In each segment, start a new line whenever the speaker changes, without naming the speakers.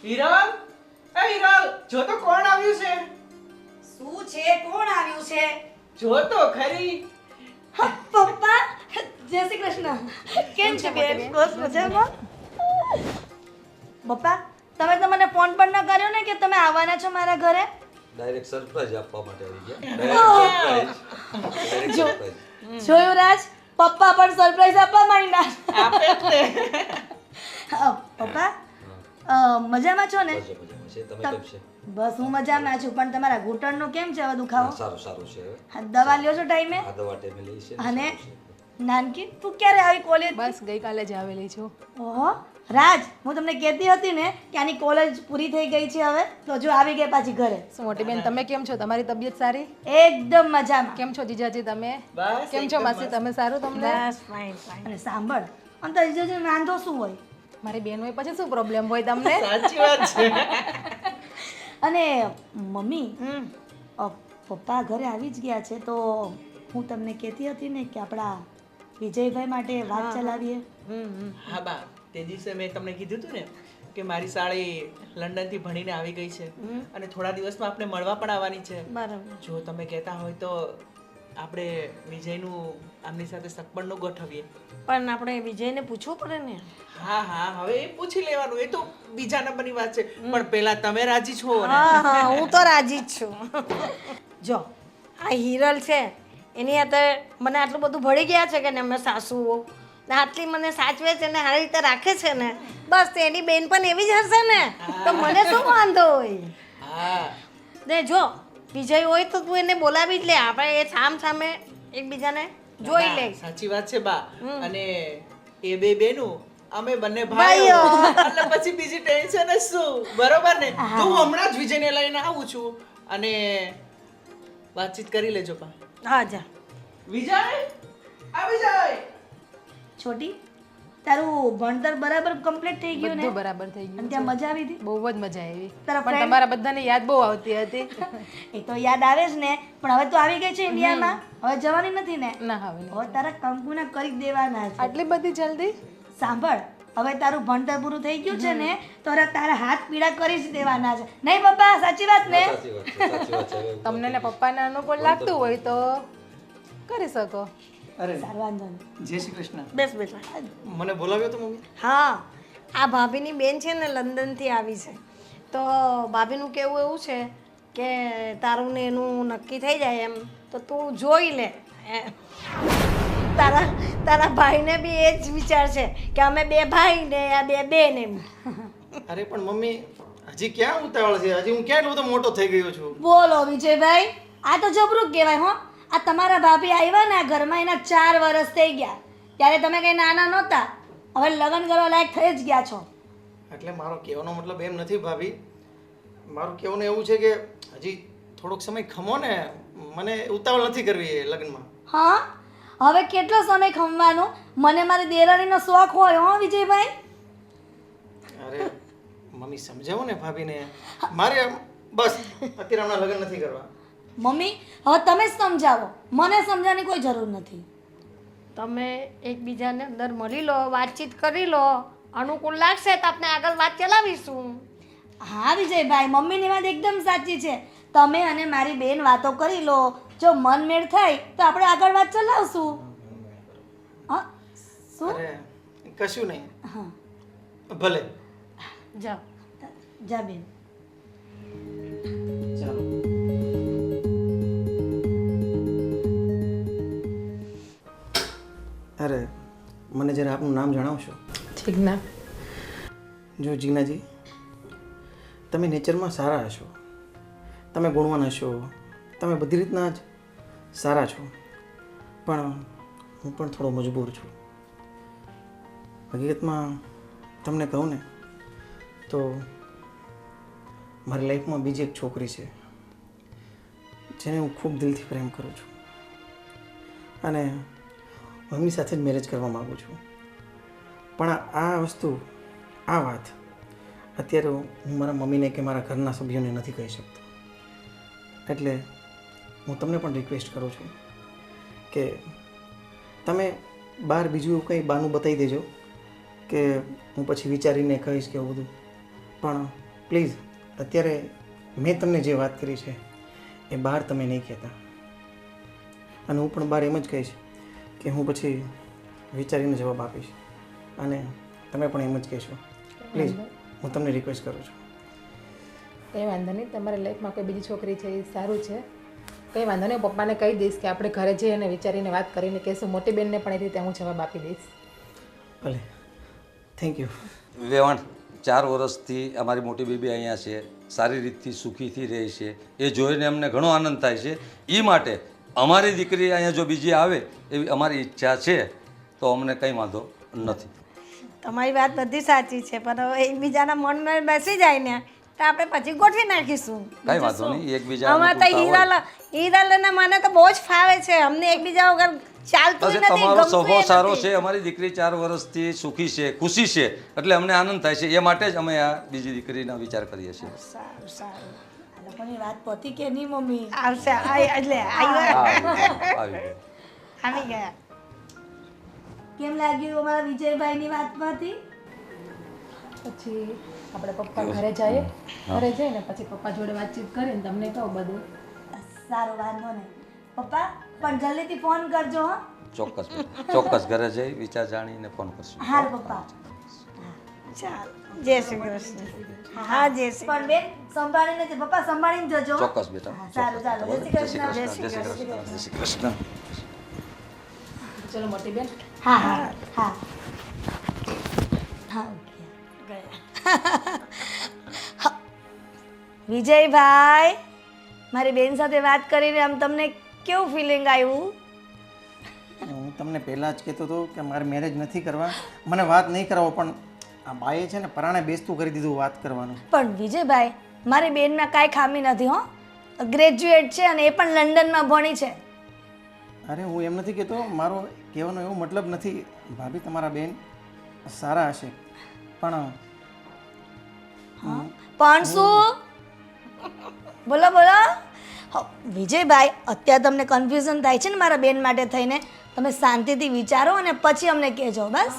હિરલ, એ હિરલ, જો તો કોણ આવ્યું છે?
શું છે? કોણ આવ્યું છે?
જો તો ખરી.
પપ્પા, જય શ્રી કૃષ્ણ. કેમ છે બેન? બસ મજામાં. પપ્પા, તમે તો મને ફોન પણ ન કર્યો ને કે તમે આવવાના છો મારા ઘરે.
ડાયરેક્ટ સરપ્રાઈઝ આપવા માટે આવી ગયા. ડાયરેક્ટ
જો.
સરપ્રાઈઝ.
જોયું રાજ, પપ્પા પણ સરપ્રાઈઝ આપવા માંડ્યા.
આપે જ ને.
પપ્પા, મજામાં છો ને?
મજામાં છે. તમે કેમ છે?
બસ હું મજામાં છું, પણ તમારા ઘૂંટણનો કેમ છે હવે દુખાવો?
સારું સારું છે હવે.
હા, દવા લ્યો છો ટાઈમે?
આ દવા ટાઈમે લઈ છે ને,
અને
સારું છે.
નાનકી, તું ક્યારે આવી કોલેજ?
બસ ગઈકાલે જ આવેલી છું.
ઓહો રાજ, હું તમને કહેતી હતી ને કે આની કોલેજ પૂરી થઈ ગઈ છે હવે, તો જો આવી ગઈ પાછી ઘરે.
શું મોટી બેન, તમે કેમ છો? તમારી તબિયત સારી?
એકદમ મજામાં.
કેમ છો જીજાજી તમે?
બસ
કેમ છો
એકદમ
માસી તમે? સારું તમને?
અને સાંભળ, અને તો જીજાજી વાંધો શું હોય?
મારી બેન હોય પછી શું પ્રોબ્લેમ હોય તમને?
સાચી વાત છે.
અને મમ્મી, પપ્પા ઘરે આવી જ ગયા છે, તો હું તમને કહેતી હતી ને કે આપણા વિજયભાઈ માટે વાત ચલાવીએ.
હા બા, તે દિવસે મેં તમને કીધું હતું ને કે મારી સાળી લંડનથી ભણીને આવી ગઈ છે અને થોડા દિવસમાં આપણે મળવા પણ આવવાની છે.
બરાબર.
જો તમે કહેતા હોય તો આપણે વિજયનું આમની સાથે સગપણનું ગોઠવીએ.
પણ આપણે વિજયને પૂછવું પડે ને.
હા હા, હવે એ પૂછી લેવાનું, એ તો બીજા નંબરની વાત છે, પણ પહેલા તમે રાજી છો ને?
હા હા, હું તો રાજી જ છું. જો આ હિરલ છે એની હાથે મને આટલું બધું ભળી ગયા છે કે ને અમે સાસુઓ ને આટલી મને સાચવે છે ને સારી રીતે રાખે છે ને, બસ એની બેન પણ એવી જ હશે ને, તો મને શું વાંધો હોય.
હા
ને જો વિજય હોય તો તું એને બોલાવી જ લે, આપણે એ સામ સામે એકબીજાને જોઈ
બા,
લે.
સાચી વાત છે બા. અને એ બે બેનું અમે બંને
ભાઈઓ.
ભાઈઓ એટલે પછી બીજી ટેન્શન જ શું, બરોબર ને? તો હું હમણાં જ વિજયને લઈને આવું છું અને વાતચીત કરી લેજો બા.
હા જા.
વિજય, આ વિજય.
છોટી, તારું ભણતર બરાબર કમ્પ્લીટ થઈ ગયું ને?
બધું બરાબર થઈ
અને
ગયું.
ત્યાં મજા આવી હતી?
બહુ જ મજા આવી.
તારા
પણ
friend?
તમારા બધાને યાદ બહુ આવતી હતી.
એ તો યાદ આવે જ ને, પણ હવે તો આવી ગઈ છે ઇન્ડિયામાં, હવે જવાની નથી ને?
ના હવે નહીં.
હવે તારા કંકુના કરી જ દેવાના છે.
આટલી બધી જલ્દી?
સાંભળ, હવે તારું ભણતર પૂરું થઈ ગયું છે ને, તો હવે તારા હાથ પીડા કરી જ દેવાના છે. નહીં પપ્પા, સાચી વાત ને?
સાચી વાત છે, સાચી વાત છે. હવે
તમને ને પપ્પાને અનુકૂળ લાગતું હોય તો કરી શકો.
અરે
સારું, વાંધો નહીં.
જય શ્રી કૃષ્ણ.
બેસ બેટા.
મને બોલાવ્યો તો મમ્મી?
હા, આ ભાભીની બેન છે ને લંડનથી આવી છે, તો ભાભીનું કહેવું એવું છે કે તારું ને એનું નક્કી થઈ જાય એમ તો તું જોઈ લે. તારા તારા ભાઈને બી એ જ વિચાર છે કે અમે બે ભાઈ ને આ બે બેન એમ.
અરે પણ મમ્મી હજી ક્યાં ઉતાવળ છે? હજી હું ક્યાં એટલો બધો મોટો થઈ ગયો છું?
બોલો વિજયભાઈ, આ તો જબરું કહેવાય હો. આ તમારા ભાભી આવ્યા ને આ ઘરમાં એના 4 વર્ષ થઈ ગયા, ત્યારે તમે કઈ નાના નહોતા, હવે લગ્ન કરવા લાયક થઈ જ ગયા છો.
એટલે મારો કહેવાનો મતલબ એમ નથી ભાભી, મારું કહેવાનું એવું છે કે હજી થોડોક સમય ખમો ને, મને ઉતાવળ નથી કરવી એ લગ્નમાં.
હા, હવે કેટલો સમય ખમવાનો? મને મારી દેરાણીનો શોખ હોય હો વિજયભાઈ.
અરે મમ્મી સમજાવો ને ભાભીને, મારે બસ અત્યારે હમણાં લગ્ન નથી કરવા.
મમ્મી, હવે તમે જ સમજાવો, મને સમજાવવાની કોઈ જરૂર નથી.
તમે એકબીજાને અંદર મળી લો, વાતચીત કરી લો, અનુકૂળ લાગશે તો આપણે આગળ વાત ચલાવીશું.
હા વિજયભાઈ, મમ્મીની વાત એકદમ સાચી છે. તમે અને મારી બેન વાતો કરી લો, જો મન મેળ થાય તો આપણે આગળ વાત ચલાવશું. હા, શું?
અરે કશું નહીં,
હા,
ભલે.
જાઓ.
જા બેન.
ચાલો. અરે મને જરા આપનું નામ જણાવશો?
ઠીક ના?
જો જીનાજી, તમે નેચરમાં સારા હશો, તમે ગુણવાન હશો, તમે બધી રીતના જ સારા છો, પણ હું પણ થોડો મજબૂર છું. હકીકતમાં તમને કહું ને તો મારી લાઈફમાં બીજી એક છોકરી છે જેને હું ખૂબ દિલથી પ્રેમ કરું છું અને હું એમની સાથે જ મેરેજ કરવા માગું છું. પણ આ વસ્તુ, આ વાત અત્યારે હું મારા મમ્મીને કે મારા ઘરના સભ્યોને નથી કહી શકતો. એટલે હું તમને પણ રિક્વેસ્ટ કરું છું કે તમે બહાર બીજું એવું કંઈ બહાનું બતાવી દેજો કે હું પછી વિચારીને કહીશ કે એવું બધું, પણ પ્લીઝ અત્યારે મેં તમને જે વાત કરી છે એ બહાર તમે નહીં કહેતા. અને હું પણ બહાર એમ જ કહીશ કે હું પછી વિચારીને જવાબ આપીશ અને તમે પણ એમ જ કહેશો. પ્લીઝ હું તમને રિક્વેસ્ટ કરું છું.
કંઈ વાંધો નહીં, તમારી લાઈફમાં કોઈ બીજી છોકરી છે એ સારું છે. કંઈ વાંધો નહીં, પપ્પાને કહી દઈશ કે આપણે ઘરે જઈએ અને વિચારીને વાત કરીને કહીશું. મોટી બેનને પણ એ રીતે હું જવાબ આપી દઈશ.
ભલે, થેન્ક યુ.
વેવાણ 4 વર્ષથી અમારી મોટી બેબી અહીંયા છે, સારી રીતથી સુખીથી રહે છે. એ જોઈને અમને ઘણો આનંદ થાય છે. એ માટે અમારી દીકરી અહીંયા જો બીજી આવે એવી અમારી ઈચ્છા છે તો અમને કંઈ વાંધો નથી.
તમારી વાત બધી સાચી છે, પણ હવે એકબીજાના મનમાં બેસી જાય ને તો આપણે પછી ગોઠવી નાખીશું.
કાંઈ વાંધો નહીં, એકબીજા
અમારે તો હીરાલાલના મને તો બહુ જ ફાવે છે. અમને એકબીજા વગર ચાલતું નથી,
તમારો
ગમતું
સ્વભાવ
ય
સારો
નથી.
છે. અમારી દીકરી 4 વર્ષથી સુખી છે, ખુશી છે, એટલે અમને આનંદ થાય છે. એ માટે જ અમે આ બીજી દીકરીનો વિચાર કરીએ છીએ.
સારું સારું
આ લોકોની વાત પતી કે નહીં મમ્મી?
આવશે એટલે
આવી ગયું.
આવી ગયા.
કેમ લાગ્યું અમારા વિજયભાઈની વાતમાંથી?
પછી આપણે પપ્પા ઘરે જઈએ, ઘરે જઈને પછી પપ્પા જોડે વાતચીત કરીને તમને કહું બધું.
સારો, વાંધો નહીં. પપ્પા પણ જલ્દીથી ફોન કરજો હો.
ચોક્કસ બેટા, ચોક્કસ ઘરે જઈ વિચાર જાણીને ફોન કરશું.
હાલ પપ્પા.
ચાલ, જય શ્રી કૃષ્ણ. હા, જય શ્રી
પણ બેન સંભાળીને જ પપ્પા, સંભાળીને જજો.
ચોક્કસ બેટા,
હા, સારું, ચાલો. જય શ્રી કૃષ્ણ.
જય શ્રી કૃષ્ણ, જય શ્રી કૃષ્ણ.
ચલો મોટી બેન.
હા હા હા હા. વિજયભાઈ, મારી બેન સાથે વાત કરીને આમ તમને કેવું ફિલિંગ આવ્યું?
હું તમને પહેલાં જ કહેતો હતો કે મારે મેરેજ નથી કરવા, મને વાત નહીં કરાવો, પણ આ બાએ છે ને પરાણે બેસતું કરી દીધું વાત કરવાનું.
પણ વિજયભાઈ, મારી બેનમાં કાંઈ ખામી નથી હો. ગ્રેજ્યુએટ છે અને એ પણ લંડનમાં ભણી છે.
અરે હું એમ નથી કહેતો, મારો કહેવાનો એવો મતલબ નથી. ભાભી તમારા બેન સારા હશે, પણ
પણ શું? બોલો બોલો. વિજયભાઈ, અત્યારે તમને કન્ફ્યુઝન થાય છે ને મારા બેન માટે થઈને. તમે શાંતિથી વિચારો અને પછી અમને કહેજો. બસ,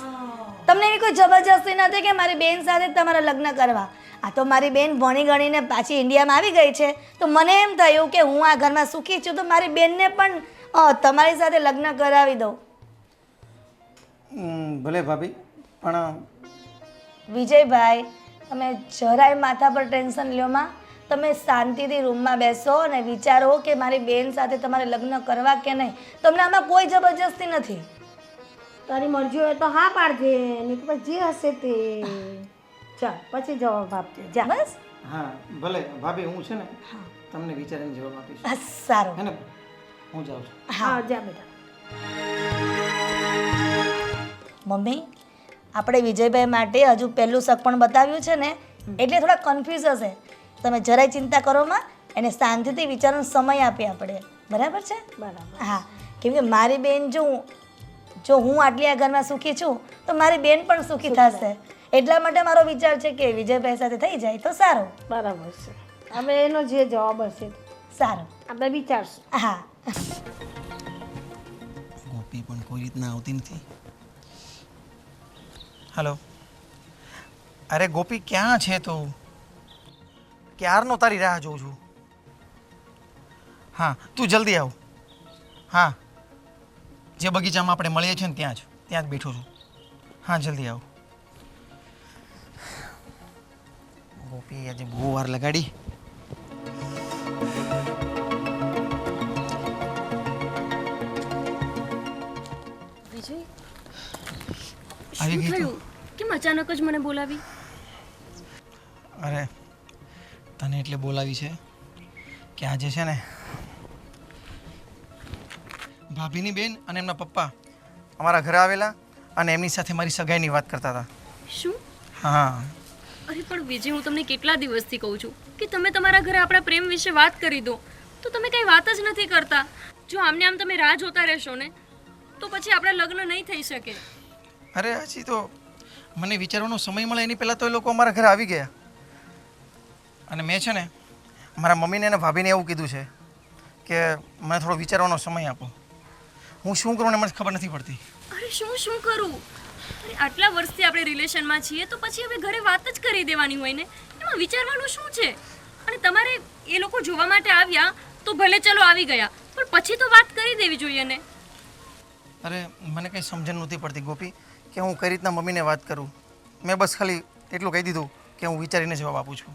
તમને એવી કોઈ જબરજસ્તી નથી કે મારી બેન સાથે જ તમારા લગ્ન કરવા. આ તો મારી બેન ભણી ગણીને પાછી ઇન્ડિયામાં આવી ગઈ છે, તો મને એમ થયું કે હું આ ઘરમાં સુખી છું તો મારી બેનને પણ તમારી સાથે લગ્ન કરાવી દઉં.
ભલે ભાભી, પણ
વિજયભાઈ, તમે જરાય માથા પર ટેન્શન લ્યો માં. તમે શાંતિથી રૂમમાં બેસો અને વિચારો કે મારી બેન સાથે તમારે લગ્ન કરવા કે નહીં. તમને આમાં કોઈ જબરજસ્તી નથી.
તારી મરજી હોય તો હા પાડજે, નહીં તો જે હશે તે. ચાલ, પછી જવાબ આપજે. જા.
બસ,
હા ભલે ભાભી, હું છે ને તમને વિચારીને જવાબ આપીશ.
બસ, સારું.
હે ને, હું જાઉં છું.
હા, જા બેટા.
મમ્મી, આપણે વિજયભાઈ માટે હજુ પહેલું શક પણ બતાવ્યું છે ને, એટલે થોડા કન્ફ્યુઝ હશે. તમે જરાય ચિંતા કરો માં, એને શાંતિથી વિચારવાનો સમય આપીએ આપણે. બરાબર છે?
બરાબર.
હા, કેમ કે મારી બેન જો હું આટલી આ ઘરમાં સુખી છું તો મારી બેન પણ સુખી થશે. એટલા માટે મારો વિચાર છે કે વિજયભાઈ સાથે થઈ જાય તો સારું.
બરાબર છે. હવે એનો જે જવાબ હશે
સારું,
આપણે વિચારશું.
હા.
ગોપી પણ કોઈ રીતના આવતી નથી. હલો, અરે ગોપી, ક્યાં છે તું? ક્યારનો તારી રાહ જોઉં છું. હા, તું જલ્દી આવ. હા, જે બગીચામાં આપણે મળીએ છીએ ને ત્યાં જ બેઠો છું. હા, જલ્દી આવ. ગોપી આજે બહુ વાર લગાડી.
વિજય,
આવી
શું
ગઈ તું?
થયું? કેમ અચાનક જ મને બોલાવી?
અરે તને એટલે બોલાવી છે કે આજે છે ને ભાભીની બેન અને એમના પપ્પા અમારા ઘરે આવેલા અને એમની સાથે મારી સગાઈની વાત કરતા હતા.
શું?
હા,
અરે પણ વિજય, હું તમને કેટલા દિવસથી કહું છું કે તમે તમારા ઘરે આપણા પ્રેમ વિશે વાત કરી દો, તો તમે કંઈ વાત જ નથી કરતા. જો આમને આમ તમે રાહ જોતા રહેશો ને તો પછી આપણા લગ્ન નહીં થઈ શકે.
અરે હજી તો મને વિચારવાનો સમય મળે એની પહેલાં તો એ લોકો અમારા ઘરે આવી ગયા. અને મેં છે ને મારા મમ્મીને અને ભાભીને એવું કીધું છે કે મને થોડો વિચારવાનો સમય આપો. હું શું કરું ને મને ખબર નથી પડતી.
અરે શું કરું? અરે આટલા વર્ષથી આપણે રિલેશનમાં છીએ તો પછી હવે ઘરે વાત જ કરી દેવાની હોય ને. એમાં એમાં વિચારવાનું શું છે? અને તમારે એ લોકો જોવા માટે આવ્યા તો ભલે ચલો આવી ગયા, પણ પછી તો વાત કરી દેવી જોઈએ ને.
અરે મને કંઈ સમજણ નહોતી પડતી ગોપી કે હું કઈ રીતના મમ્મીને વાત કરું. મેં બસ ખાલી એટલું કહી દીધું કે હું વિચારીને જવાબ આપું છું.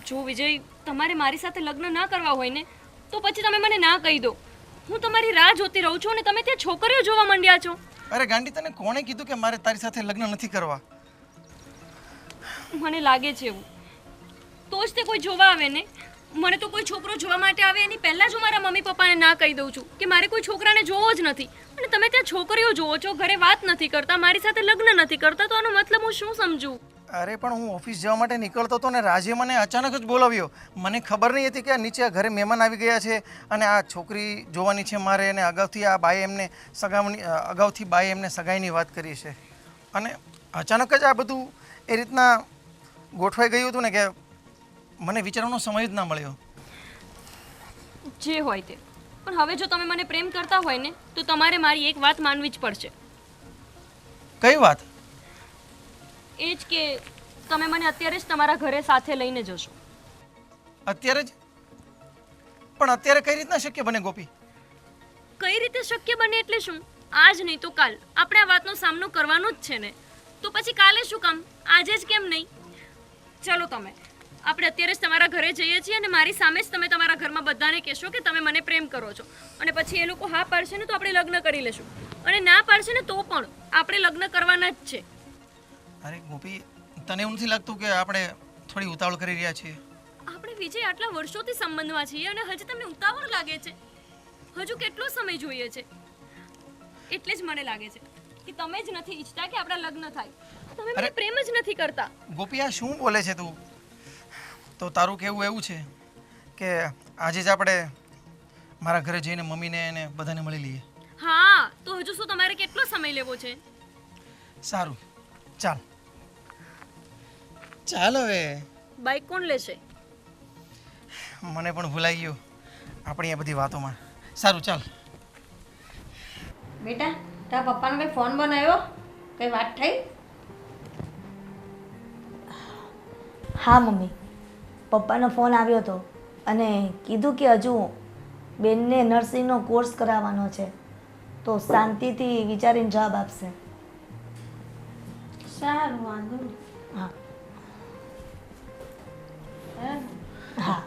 જો વિજય, તમારે મારી સાથે લગ્ન ના કરવા હોય ને તો પછી તમે મને ના કહી દો. હું તમારી રાહ જોતી રહું છું અને તમે ત્યાં છોકરીઓ જોવા માંડ્યા છો.
અરે ગાંડી, તને કોણે કીધું કે મારે તારી સાથે લગ્ન નથી કરવા?
મને લાગે છે એવું. તો જ તે કોઈ જોવા આવે ને. મને તો કોઈ છોકરો જોવા માટે આવે એની પહેલાં જ હું મારા મમ્મી પપ્પાને ના કહી દઉં છું કે મારે કોઈ છોકરાને જોવો જ નથી. અને તમે ત્યાં છોકરીઓ જોવો છો, ઘરે વાત નથી કરતા, મારી સાથે લગ્ન નથી કરતા, તો આનો મતલબ હું શું સમજું?
અરે પણ હું ઓફિસ જવા માટે નીકળતો હતો ને રાજે મને અચાનક જ બોલાવ્યો. મને ખબર નહીં હતી કે આ નીચે ઘરે મહેમાન આવી ગયા છે અને આ છોકરી જોવાની છે મારે, અને અગાઉથી આ બાએ એમને સગાઈની વાત કરી છે. અને અચાનક જ આ બધું એ રીતના ગોઠવાઈ ગયું હતું ને કે મને વિચારવાનો સમય જ ના મળ્યો.
જે હોય તે. પણ હવે જો તમે મને પ્રેમ કરતા હોય ને તો તમારે મારી એક વાત માનવી જ પડશે.
કઈ વાત?
એ જ કે તમે મને અત્યારે જ તમારા ઘરે સાથે લઈને જશો.
અત્યારે જ? પણ અત્યારે કઈ રીતના શક્ય બને ગોપી?
કઈ રીતે શક્ય બને એટલે શું? આજ નહીં તો કાલ આપણે આ વાતનો સામનો કરવાનો જ છે ને. તો પછી કાલે શું કામ? આજે જ કેમ નહીં? ચલો તમે, આપણે અત્યારે જ તમારા ઘરે જઈએ છીએ અને મારી સામે જ તમે તમારા ઘરમાં બધાને કહેશો કે તમે મને પ્રેમ કરો છો. અને પછી એ લોકો હા પાડશે ને તો આપણે લગ્ન કરી લેશું, અને ના પાડશે ને તો પણ આપણે લગ્ન કરવાના જ છે.
અરે ગોપી, તને એવું નથી લાગતું કે આપણે થોડી ઉતાવળ કરી રહ્યા છીએ?
આપણે વિજય આટલા વર્ષોથી સંબંધમાં છીએ અને હજી તમને ઉતાવળ લાગે છે? હજુ કેટલો સમય જોઈએ છે? એટલે જ મને લાગે છે કે તમે જ નથી ઈચ્છતા કે આપણા લગ્ન થાય. તમે મને પ્રેમ જ નથી કરતા.
ગોપી, આ શું બોલે છે તું? તો તારું કહેવું એવું છે કે આજે જ આપણે મારા ઘરે જઈને મમ્મીને અને બધાને મળી લઈએ?
હા, તો હજુ શું તમારે કેટલો સમય લેવો છે?
સારું, ચાલ ચાલ. હવે
બાઈક કોણ લેશે?
મને પણ ભૂલાઈ ગયું આપણી આ બધી વાતોમાં. સારું, ચાલ.
બેટા, તારા પપ્પાનો કંઈ ફોન બનાવ્યો? કંઈ વાત થઈ?
હા મમ્મી, પપ્પાનો ફોન આવ્યો હતો અને કીધું કે હજુ બેનને નર્સિંગનો કોર્સ કરાવવાનો છે, તો શાંતિથી વિચારીને જવાબ આપશે.
સારું, વાંધો નહીં.
હા
હા.
હા.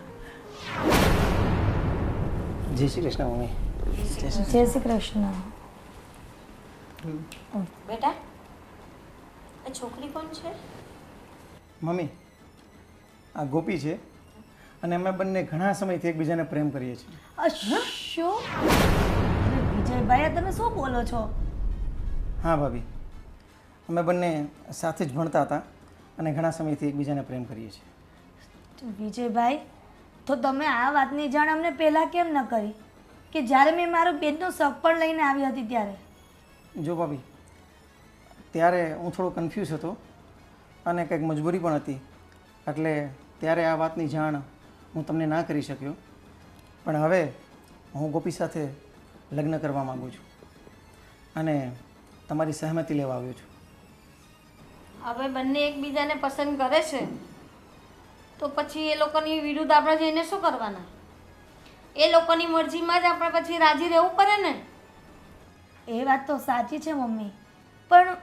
જય શ્રી કૃષ્ણ મમ્મી.
જય શ્રી કૃષ્ણ.
બેટા, આ છોકરી કોણ છે?
મમ્મી, આ ગોપી છે અને અમે બંને ઘણા સમયથી એકબીજાને પ્રેમ કરીએ છીએ.
શું? અરે વિજયભાઈ, તમે શું બોલો છો?
હા ભાભી, અમે બંને સાથે જ ભણતા હતા અને ઘણા સમયથી એકબીજાને પ્રેમ કરીએ છીએ.
વિજયભાઈ, તો તમે આ વાતની જાણ અમને પહેલાં કેમ ન કરી કે જ્યારે મેં મારો બેનનો શક પણ લઈને આવી હતી ત્યારે?
જો ભાભી, ત્યારે હું થોડો કન્ફ્યુઝ હતો અને કંઈક મજબૂરી પણ હતી, એટલે ત્યારે આ વાતની જાણ હું તમને ના કરી શક્યો. પણ હવે હું ગોપી સાથે લગ્ન કરવા માગું છું અને તમારી સહમતિ લેવા આવ્યો છું.
હવે બંને એકબીજાને પસંદ કરે છે તો પછી એ લોકોની વિરુદ્ધ આપણે જઈને શું કરવાના? એ લોકોની મરજીમાં જ આપણે પછી રાજી રહેવું પડે ને.
એ વાત તો સાચી છે મમ્મી, પણ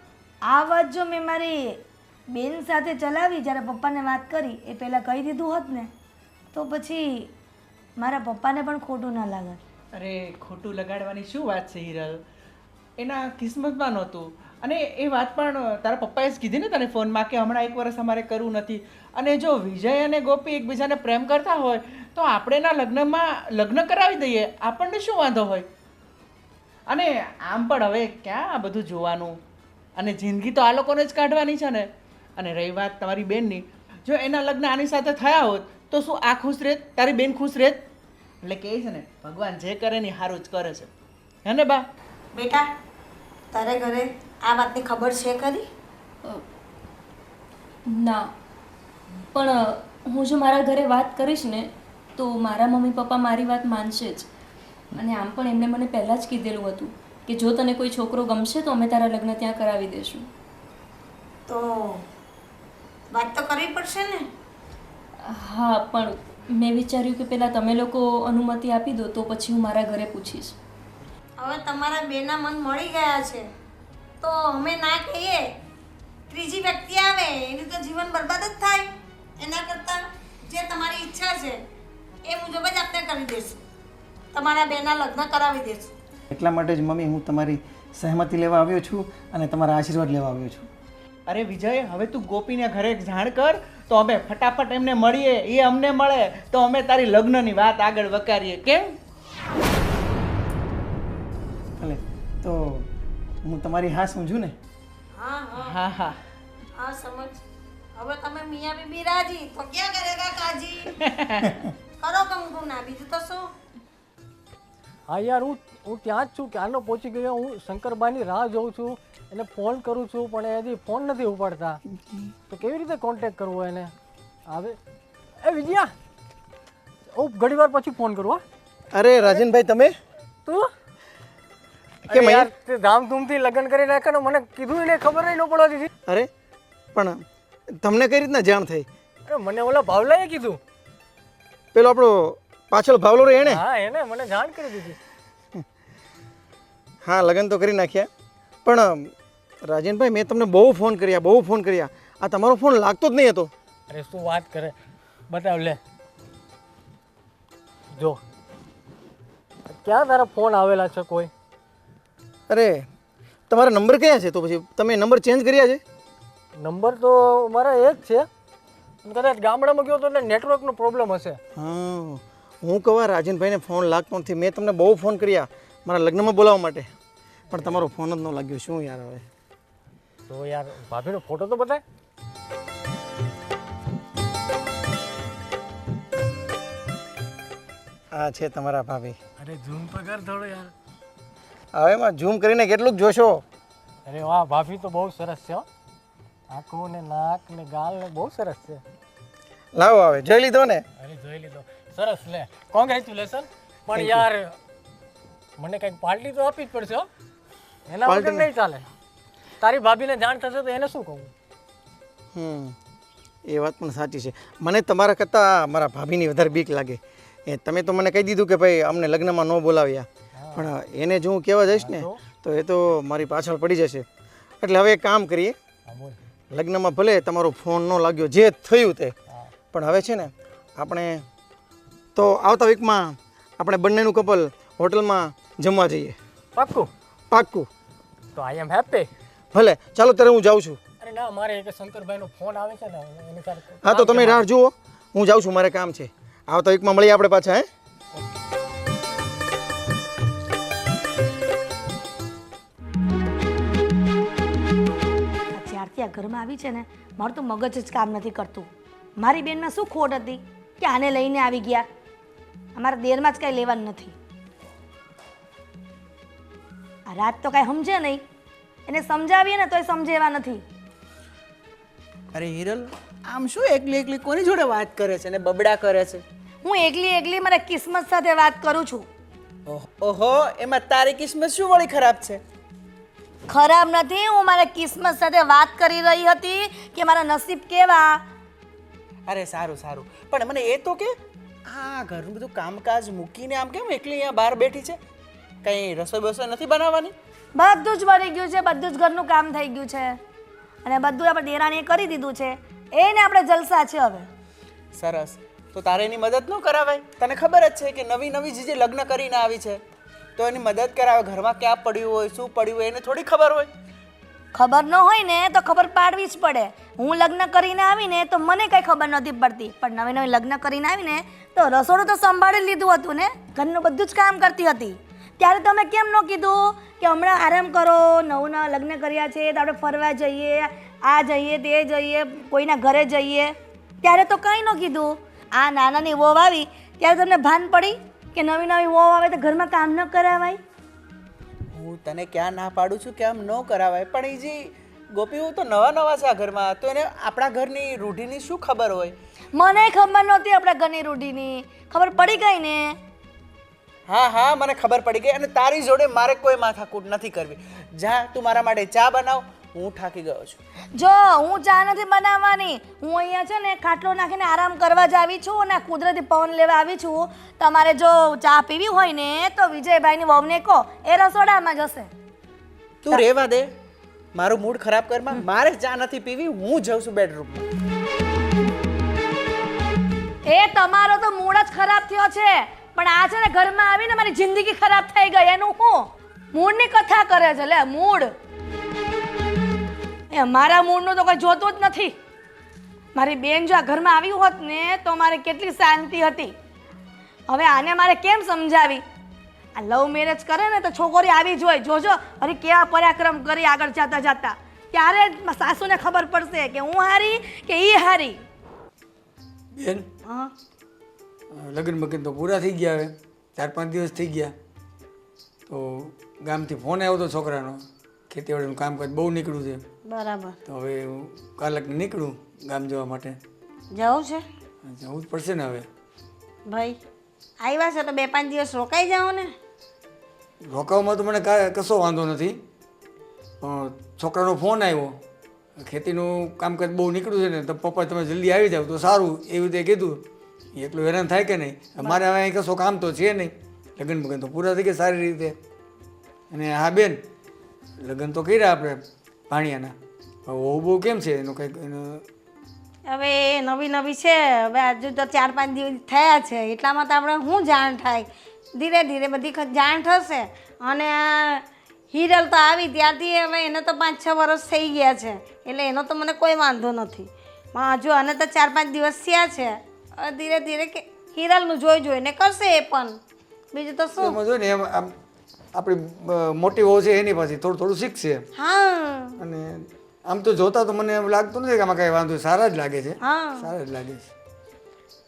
આ વાત જો મેં મારી બેન સાથે ચલાવી, જ્યારે પપ્પાને વાત કરી એ પહેલાં કહી દીધું હોત ને તો પછી મારા પપ્પાને પણ ખોટું ના લાગત.
અરે ખોટું લગાડવાની શું વાત છે હિરલ? એના કિસ્મતમાં નહોતું. અને એ વાત પણ તારા પપ્પાએ જ કીધી ને તને ફોનમાં કે હમણાં 1 વર્ષ અમારે કરવું નથી. અને જો વિજય અને ગોપી એકબીજાને પ્રેમ કરતા હોય તો આપણે એના લગ્ન કરાવી દઈએ, આપણને શું વાંધો હોય? અને આમ પણ હવે ક્યાં આ બધું જોવાનું? અને જિંદગી તો આ લોકોને જ કાઢવાની છે ને. અને રહી વાત તમારી બેનની, જો એના લગ્ન આની સાથે થયા હોત તો શું આ ખુશ રહેત? તારી બેન ખુશ રહેત? એટલે કહે છે ને, ભગવાન જે કરે ને સારું જ કરે છે, હે ને બા?
બેટા, તારે ઘરે આ વાતની ખબર છે ખરી?
ના, પણ હું જો મારા ઘરે વાત કરીશ ને તો મારા મમ્મી પપ્પા મારી વાત માનશે જ. અને આમ પણ એમણે મને પહેલાં જ કીધેલું હતું કે જો તને કોઈ છોકરો ગમશે તો અમે તારા લગ્ન ત્યાં કરાવી દઈશું.
તો વાત તો કરવી પડશે ને.
હા પણ મેં વિચાર્યું કે પહેલાં તમે લોકો અનુમતિ આપી દો તો પછી હું મારા ઘરે પૂછીશ.
હવે તમારા બેના મન મળી ગયા છે તો અમે ના કહીએ, ત્રીજી વ્યક્તિ આવે એની તો જીવન બરબાદ જ થાય. એના કરતાં જે તમારી ઈચ્છા છે એ મુજબ જ આપણે કરી દઈશું. તમારા બેના લગ્ન કરાવી દઈશું.
એટલા માટે જ મમ્મી હું તમારી સહેમતી લેવા આવ્યો છું અને તમારા આશીર્વાદ લેવા આવ્યો છું.
અરે વિજય, હવે તું ગોપીને ઘરે જાણ કર તો અમે ફટાફટ એમને મળીએ, એ અમને મળે તો અમે તારી લગ્નની વાત આગળ વકારીએ. કેમ?
ભલે તો હું તમારી હા સમજું ને?
હા હા
હા હા
હા સમજ. હવે તમે મિયા બીબી રાજી તો ક્યાં કરેગા કાજી. કરો કંકુ ના, બીજું તો શું.
હા યાર, હું ત્યાં જ છું, ક્યારનો પહોંચી ગયો. હું શંકરબાની રાહ જોઉં છું, એને ફોન કરું છું પણ એ હજી ફોન નથી ઉપાડતા. તો કેવી રીતે કોન્ટેક્ટ કરવો એને? આવે એ વિજયા, હું ઘણી વાર પછી ફોન કરું. હા
અરે રાજનભાઈ, તમે
તું
કેમ
યાર તે ધામધૂમથી લગ્ન કરી નાખ્યા ને મને કીધું એને ખબર નહીં ન પડવા દીધી.
અરે પણ તમને કઈ રીતના જાણ થઈ?
અરે મને ઓલા ભાવલાએ કીધું.
પેલો આપણો પાછળ ભાવલો રે એને?
હા એને મને જાણ કરી દીધી.
હા, લગ્ન તો કરી નાખ્યા. પણ રાજનભાઈ, મેં તમને બહુ ફોન કર્યા. આ તમારો ફોન લાગતો જ નહીં હતો.
અરે શું વાત કરે, બતાવ લે. જો ક્યાં તારા ફોન આવેલા છે કોઈ?
અરે તમારા નંબર કયા છે? તો પછી તમે નંબર ચેન્જ કર્યા છે?
નંબર તો મારા એ જ છે, કદાચ ગામડામાં ગયો તો એટલે નેટવર્કનો પ્રોબ્લેમ હશે.
હા, હું કહું રાજનભાઈને ફોન લાગતો નથી. મેં તમને બહુ ફોન કર્યા મારા લગ્નમાં બોલાવવા માટે, પણ તમારો ફોન જ ન લાગ્યો. શું યાર હવે?
તો યાર ભાભીનો ફોટો તો બતાય.
આ છે તમારા ભાભી.
અરે ઝૂમ તો કર થોડો યાર.
હવે એમાં ઝૂમ કરીને કેટલુંક જોશો?
અરે વાહ, ભાભી તો બહુ સરસ છે હો. આંખો ને નાક ને ગાલ ને બહુ સરસ છે.
લાવો, હવે જોઈ લીધો ને?
અરે જોઈ લીધો, સરસ. લે કોંગ્રેચ્યુલેશન. પણ યાર મને કંઈક પાર્ટી તો આપવી જ પડશે હો. એના વગર નહીં ચાલે. તારી ભાભીને જાણ થશે તો એને શું કહું?
એ વાત પણ સાચી છે. મને તમારા કરતાં મારા ભાભીની વધારે બીક લાગે. તમે તો મને કહી દીધું કે ભાઈ અમને લગ્નમાં ન બોલાવ્યા, પણ એને જો હું કહેવા જઈશ ને તો એ તો મારી પાછળ પડી જશે. એટલે હવે એક કામ કરીએ, લગ્નમાં ભલે તમારો ફોન ન લાગ્યો, જે થયું તે, પણ હવે છે ને આપણે તો આવતા વીકમાં આપણે બંનેનું કપલ હોટલમાં જમવા જઈએ.
પાક્કું?
પાક્કું.
તો આઈ એમ હેપી.
ભલે, ચાલો ત્યારે હું જાઉં છું.
અરે ના, મારે એક શંકરભાઈનો ફોન આવે છે ને એની સાથે.
હા, તો તમે રાહ જુઓ, હું જાઉં છું, મારે કામ છે. આવતા વીકમાં મળીએ આપણે પાછા.
જ્યારથી આ ઘરમાં આવી છે ને, મારું તો મગજ જ કામ નથી કરતું. મારી બેનમાં શું ખોટ હતી કે આને લઈને આવી ગયા? અમારા દેરમાં જ કાંઈ લેવાનું નથી. આ રાત તો કાંઈ સમજે નહીં, એને સમજાવીએ ને તોય સમજે એવા નથી.
અરે હિરલ, આમ શું એકલી એકલી કોની જોડે વાત કરે છે ને બબડા કરે છે?
હું એકલી મારા કિસ્મત સાથે વાત કરું છું.
ઓહો, એમાં તારી કિસ્મત શું વળી ખરાબ છે?
ખરાબ નથી, હું મારા કિસ્મત સાથે વાત કરી રહી હતી કે મારા નસીબ કેવા.
અરે સારું સારું, પણ મને એ તો કે આ ઘરનું બધું કામકાજ મૂકીને આમ કેમ એકલી અહીંયા બહાર બેઠી છે? કંઈ રસોઈ બસોઈ નથી બનાવવાની?
બધું જ બની ગયું છે, બધું જ ઘરનું કામ થઈ ગયું છે અને બધું આપણે દેરાણીએ કરી દીધું છે. એને આપણે જલસા છે હવે.
સરસ, તો તારે એની મદદ ન કરાવાય? તને ખબર જ છે કે નવી નવી જે લગ્ન કરીને આવી છે તો એની મદદ કરાવે. ઘરમાં ક્યાં પડ્યું હોય, શું પડ્યું હોય એને થોડી ખબર હોય?
ખબર ન હોય ને તો ખબર પાડવી જ પડે. હું લગ્ન કરીને આવીને તો મને કંઈ ખબર નથી પડતી, પણ નવી લગ્ન કરીને આવીને તો રસોડું તો સંભાળી લીધું હતું ને, ઘરનું બધું જ કામ કરતી હતી. ત્યારે તમે કેમ ન કીધું કે હમણાં આરામ કરો, નવું લગ્ન કર્યા છે તો આપણે ફરવા જઈએ, આ જઈએ તે જઈએ, કોઈના ઘરે જઈએ? ત્યારે તો કંઈ ન કીધું. આ નાનાની વહુ આવી ત્યારે તમને ભાન પડી કે નવી વહુ આવે તો ઘરમાં કામ ન કરાવાય?
હું તને ક્યાં ના પાડું છું કે આમ ન કરાવાય, પણ એ જે ગોપી હું તો નવા છે આ ઘરમાં, તો એને આપણા ઘરની રૂઢીની શું ખબર હોય?
મને ખબર નહોતી આપણા ઘરની રૂઢીની. ખબર પડી ગઈ ને?
હા હા, મને ખબર પડી ગઈ. અને તારી જોડે મારે કોઈ માથાકૂટ નથી કરવી. જા, તું મારા માટે ચા બનાવ, હું થાકી ગયો છું.
જો હું ચા નથી બનાવવાની, હું અહીંયા છે ને ખાટલો નાખીને આરામ કરવા જ આવી છું અને કુદરતી પવન લેવા આવી છું. તમારે જો ચા પીવી હોય ને તો વિજયભાઈની વહુને કહો, એ રસોડામાં જશે.
તું રહેવા દે, મારું મૂડ ખરાબ કરમાં. મારે ચા નથી પીવી, હું જઉં છું બેડરૂમમાં.
એ તમારો તો મૂડ જ ખરાબ થયો છે, પણ આ છે ને ઘરમાં આવીને મારી જિંદગી ખરાબ થઈ ગઈ. એનું હું મૂડની કથા કરે છે. લે મૂડ, એ મારા મૂડનું તો કોઈ જોતું જ નથી. મારી બેન જો આ ઘરમાં આવી હોત ને તો મારે કેટલી શાંતિ હતી. હવે આને મારે કેમ સમજાવી? આ લવ મેરેજ કરે ને તો છોકરી આવી જ હોય. જોજો અરે કેવા પરાક્રમ કરી આગળ જતા જતા, ત્યારે જ સાસુને ખબર પડશે કે હું હારી કે ઈ હારી.
બેન,
હા,
લગ્ન બગન તો પૂરા થઈ ગયા. હવે 4-5 દિવસ થઈ ગયા તો ગામથી ફોન આવ્યો હતો છોકરાનો, ખેતીવાડીનું કામકાજ બહુ નીકળ્યું છે.
બરાબર.
તો હવે હું કાલે નીકળું ગામ જવા માટે.
જવું છે
જવું જ પડશે ને હવે.
ભાઈ? આવ્યા છે તો 2-5 દિવસ રોકાઈ જાઓ ને.
રોકાવામાં તો મને કશો વાંધો નથી, પણ છોકરાનો ફોન આવ્યો, ખેતીનું કામકાજ બહુ નીકળ્યું છે ને તો પપ્પા તમે જલ્દી આવી જાવ તો સારું, એવી રીતે કીધું. એટલું હેરાન થાય કે નહીં? મારે હવે અહીં કશો કામ તો છે નહીં, લગ્ન બગન તો પૂરા થઈ ગયા સારી રીતે. અને હા બેન, લગ્ન તો કર્યા આપણે ભાણિયાના, બહુ બહુ કેમ છે એનું કંઈક
હવે નવી નવી છે, હવે હજુ તો 4-5 દિવસ થયા છે, એટલામાં તો આપણે શું જાણ થાય? ધીરે ધીરે બધી જાણ થશે. અને આ હિરલ તો આવી ત્યારથી હવે એને તો 5-6 વર્ષ થઈ ગયા છે, એટલે એનો તો મને કોઈ વાંધો નથી. પણ હજુ આને તો 4-5 દિવસ થયા છે. હવે ધીરે ધીરે કે હિરલનું જોઈને કરશે એ પણ. બીજું તો શું?
એમાં જો ને એમ આમ આપણી મોટી વહુ છે એની પાસે થોડું થોડું શીખશે.
હા,
અને આમ તો જોતા તો મને એમ લાગતું નથી કે આમાં કાંઈ વાંધો, સારા જ લાગે છે.
હા.
સારા જ લાગે છે.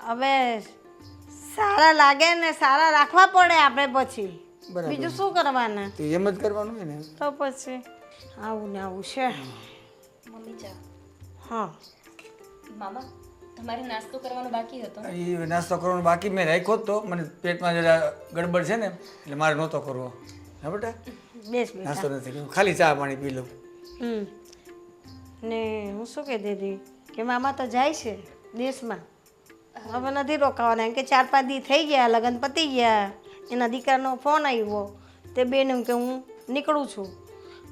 હવે સારા લાગે ને સારા રાખવા પડે આપણે પછી.
બરાબર.
બીજું શું કરવાના?
તો એમ જ કરવાનું હોય ને.
તો પછી આવું ને આવું છે.
મમ્મી ચા.
હા,
મામા તમારે નાસ્તો કરવાનો બાકી હતો.
એ નાસ્તો કરવાનો બાકી મેં રાખ્યો જ તો, મને પેટમાં જરા ગડબડ છે ને એટલે મારે નહોતો કરવો. હા બેટા,
બેસ બેટા.
નાસ્તો નથી કર્યો, ખાલી ચા પાણી પી લઉં.
ને હું શું કહેતી હતી કે મામા તો જાય છે દેશમાં, હવે નથી રોકાવાના. એમ કે 4-5 દી થઈ ગયા, લગ્ન પતી ગયા. એના દીકરાનો ફોન આવ્યો, તે બેન એમ કે હું નીકળું છું.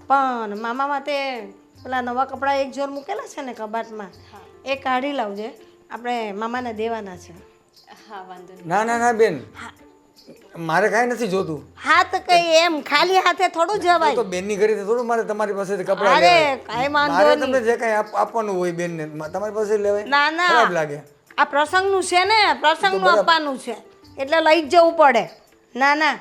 પણ મામામાં તે પેલા નવા કપડાં એક જોર મૂકેલા છે ને કબાટમાં, એ કાઢી લાવજે, આપણે મામાને દેવાના છે.
હા વાંધો નહીં.
ના ના ના બેન, મારે કાંઈ નથી જોતું.
હા તો કઈ એમ ખાલી હાથે થોડું જવાય.
તો બેનની ઘરેથી થોડું મારે તમારી પાસેથી કપડાં
અરે
લેવાય.
કાંઈ વાંધો
મારે
નહીં.
તમને જે કાંઈ આપવાનું હોય બેનને તમારી પાસે લેવાય.
ના ના,
ખરાબ લાગે.
આ પ્રસંગનું છે ને, પ્રસંગનું આપવાનું છે એટલે લઈ જ જવું પડે. ના ના,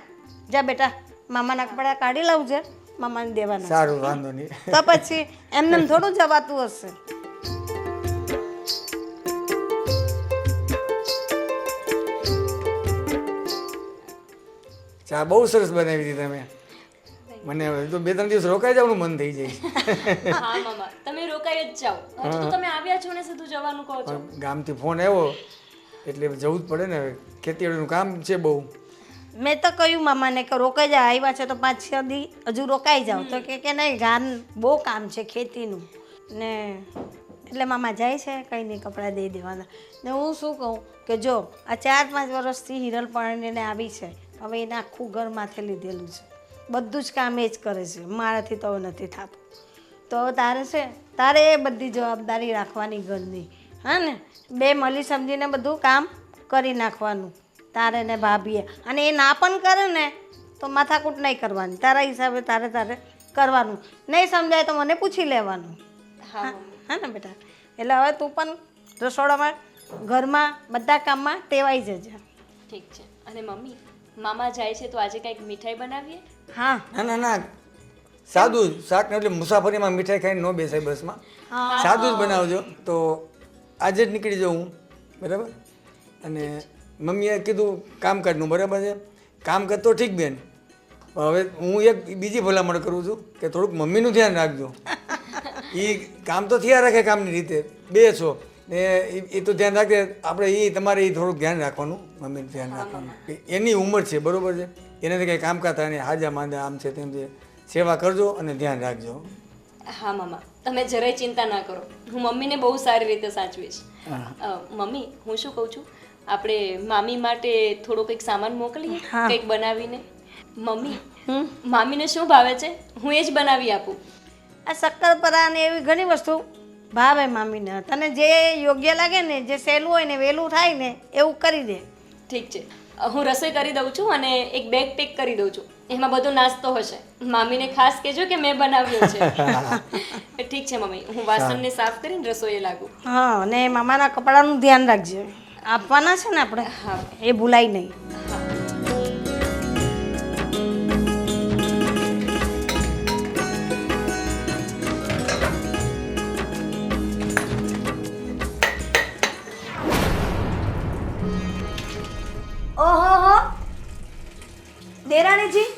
જા બેટા, મામાના કપડાં કાઢી લાવજે, મામાને દેવાના.
સારું, વાંધો નહીં.
તો પછી એમને થોડું જવાતું હશે.
ચા બહુ સરસ બનાવી હતી તમે. મને હવે તો 2-3 દિવસ રોકાઈ જવાનું મન થઈ જાય.
હા મામા તમે રોકાઈ જ જાઓ. હજુ તો તમે આવ્યા છો ને સીધું જવાનું કહો છો.
પણ ગામથી ફોન આવ્યો એટલે જવું જ પડે ને. હવે ખેતીવાડીનું કામ છે બહુ.
મેં તો કહ્યું મામાને કે રોકાઈ જાઓ, આવ્યા છે તો 5-6 દી હજુ રોકાઈ જાઓ. તો કે નહીં, ગામ બહુ કામ છે ખેતીનું ને, એટલે મામા જાય છે, કંઈ નહીં, કપડાં દઈ દેવાના. ને હું શું કહું કે જો આ 4-5 વર્ષથી હિરલ પરણીને આવી છે, હવે એને આખું ઘર માથે લીધેલું છે, બધું જ કામ એ જ કરે છે, મારાથી તો નથી થતું. તો તારે છે, તારે એ બધી જવાબદારી રાખવાની ઘરની. હા ને, બે મળી સમજીને બધું કામ કરી નાખવાનું તારે ને ભાભીએ. અને એ ના પણ કરે ને તો માથાકૂટ નહીં કરવાની, તારા હિસાબે તારે કરવાનું. નહીં સમજાય તો મને પૂછી લેવાનું.
હા
હા ને બેટા? એટલે હવે તું પણ રસોડામાં, ઘરમાં, બધા કામમાં ટેવાઈ જજે.
ઠીક છે. અને મમ્મી મામા જાય છે તો આજે કંઈક મીઠાઈ બનાવીએ.
હા
ના ના ના, સાદું જ શાક ને, એટલે મુસાફરીમાં મીઠાઈ ખાઈને ન બેસાય બસમાં. સાદું જ બનાવજો. તો આજે જ નીકળી જાઉં હું, બરાબર? અને મમ્મીએ કીધું કામકાજનું, બરાબર છે? કામકાજ તો ઠીક બેન, હવે હું એક બીજી ભલામણ કરું છું કે થોડુંક મમ્મીનું ધ્યાન રાખજો. એ કામ તો થયા રાખે કામની રીતે, બે છો ને, એ તો ધ્યાન રાખે. આપણે એ તમારે એ થોડુંક ધ્યાન રાખવાનું, મમ્મીનું ધ્યાન રાખવાનું. એની ઉંમર છે, બરાબર છે? એનાથી કંઈ કામકાજ થાય ને, હાજા માંદા આમ છે તેમ છે, સેવા કરજો અને ધ્યાન રાખજો.
હા મામા તમે જરાય ચિંતા ના કરો, હું મમ્મીને બહુ સારી રીતે સાચવીશ. મમ્મી હું શું કહું છું, આપણે મામી માટે થોડો કંઈક સામાન મોકલીએ, કંઈક બનાવીને. મમ્મી મામીને શું ભાવે છે હું એ જ બનાવી આપું.
આ શક્કરપારા ને એવી ઘણી વસ્તુ ભાવે મામીને. તને જે યોગ્ય લાગે ને, જે સહેલું હોય ને વહેલું થાય ને એવું કરી દે.
ઠીક છે, હું રસોઈ કરી દઉં છું અને એક બેગ પેક કરી દઉં છું, એમાં બધો નાસ્તો હશે. મામીને ખાસ કહેજો કે મેં બનાવ્યો છે. ઠીક છે મમ્મી, હું વાસણને સાફ કરીને રસોઈએ લાગું.
હા, અને મામાના કપડાનું ધ્યાન રાખજે, આપવાના છે ને આપણે.
હા
એ ભૂલાય નહીં.
ઓહો, દેરાણીજી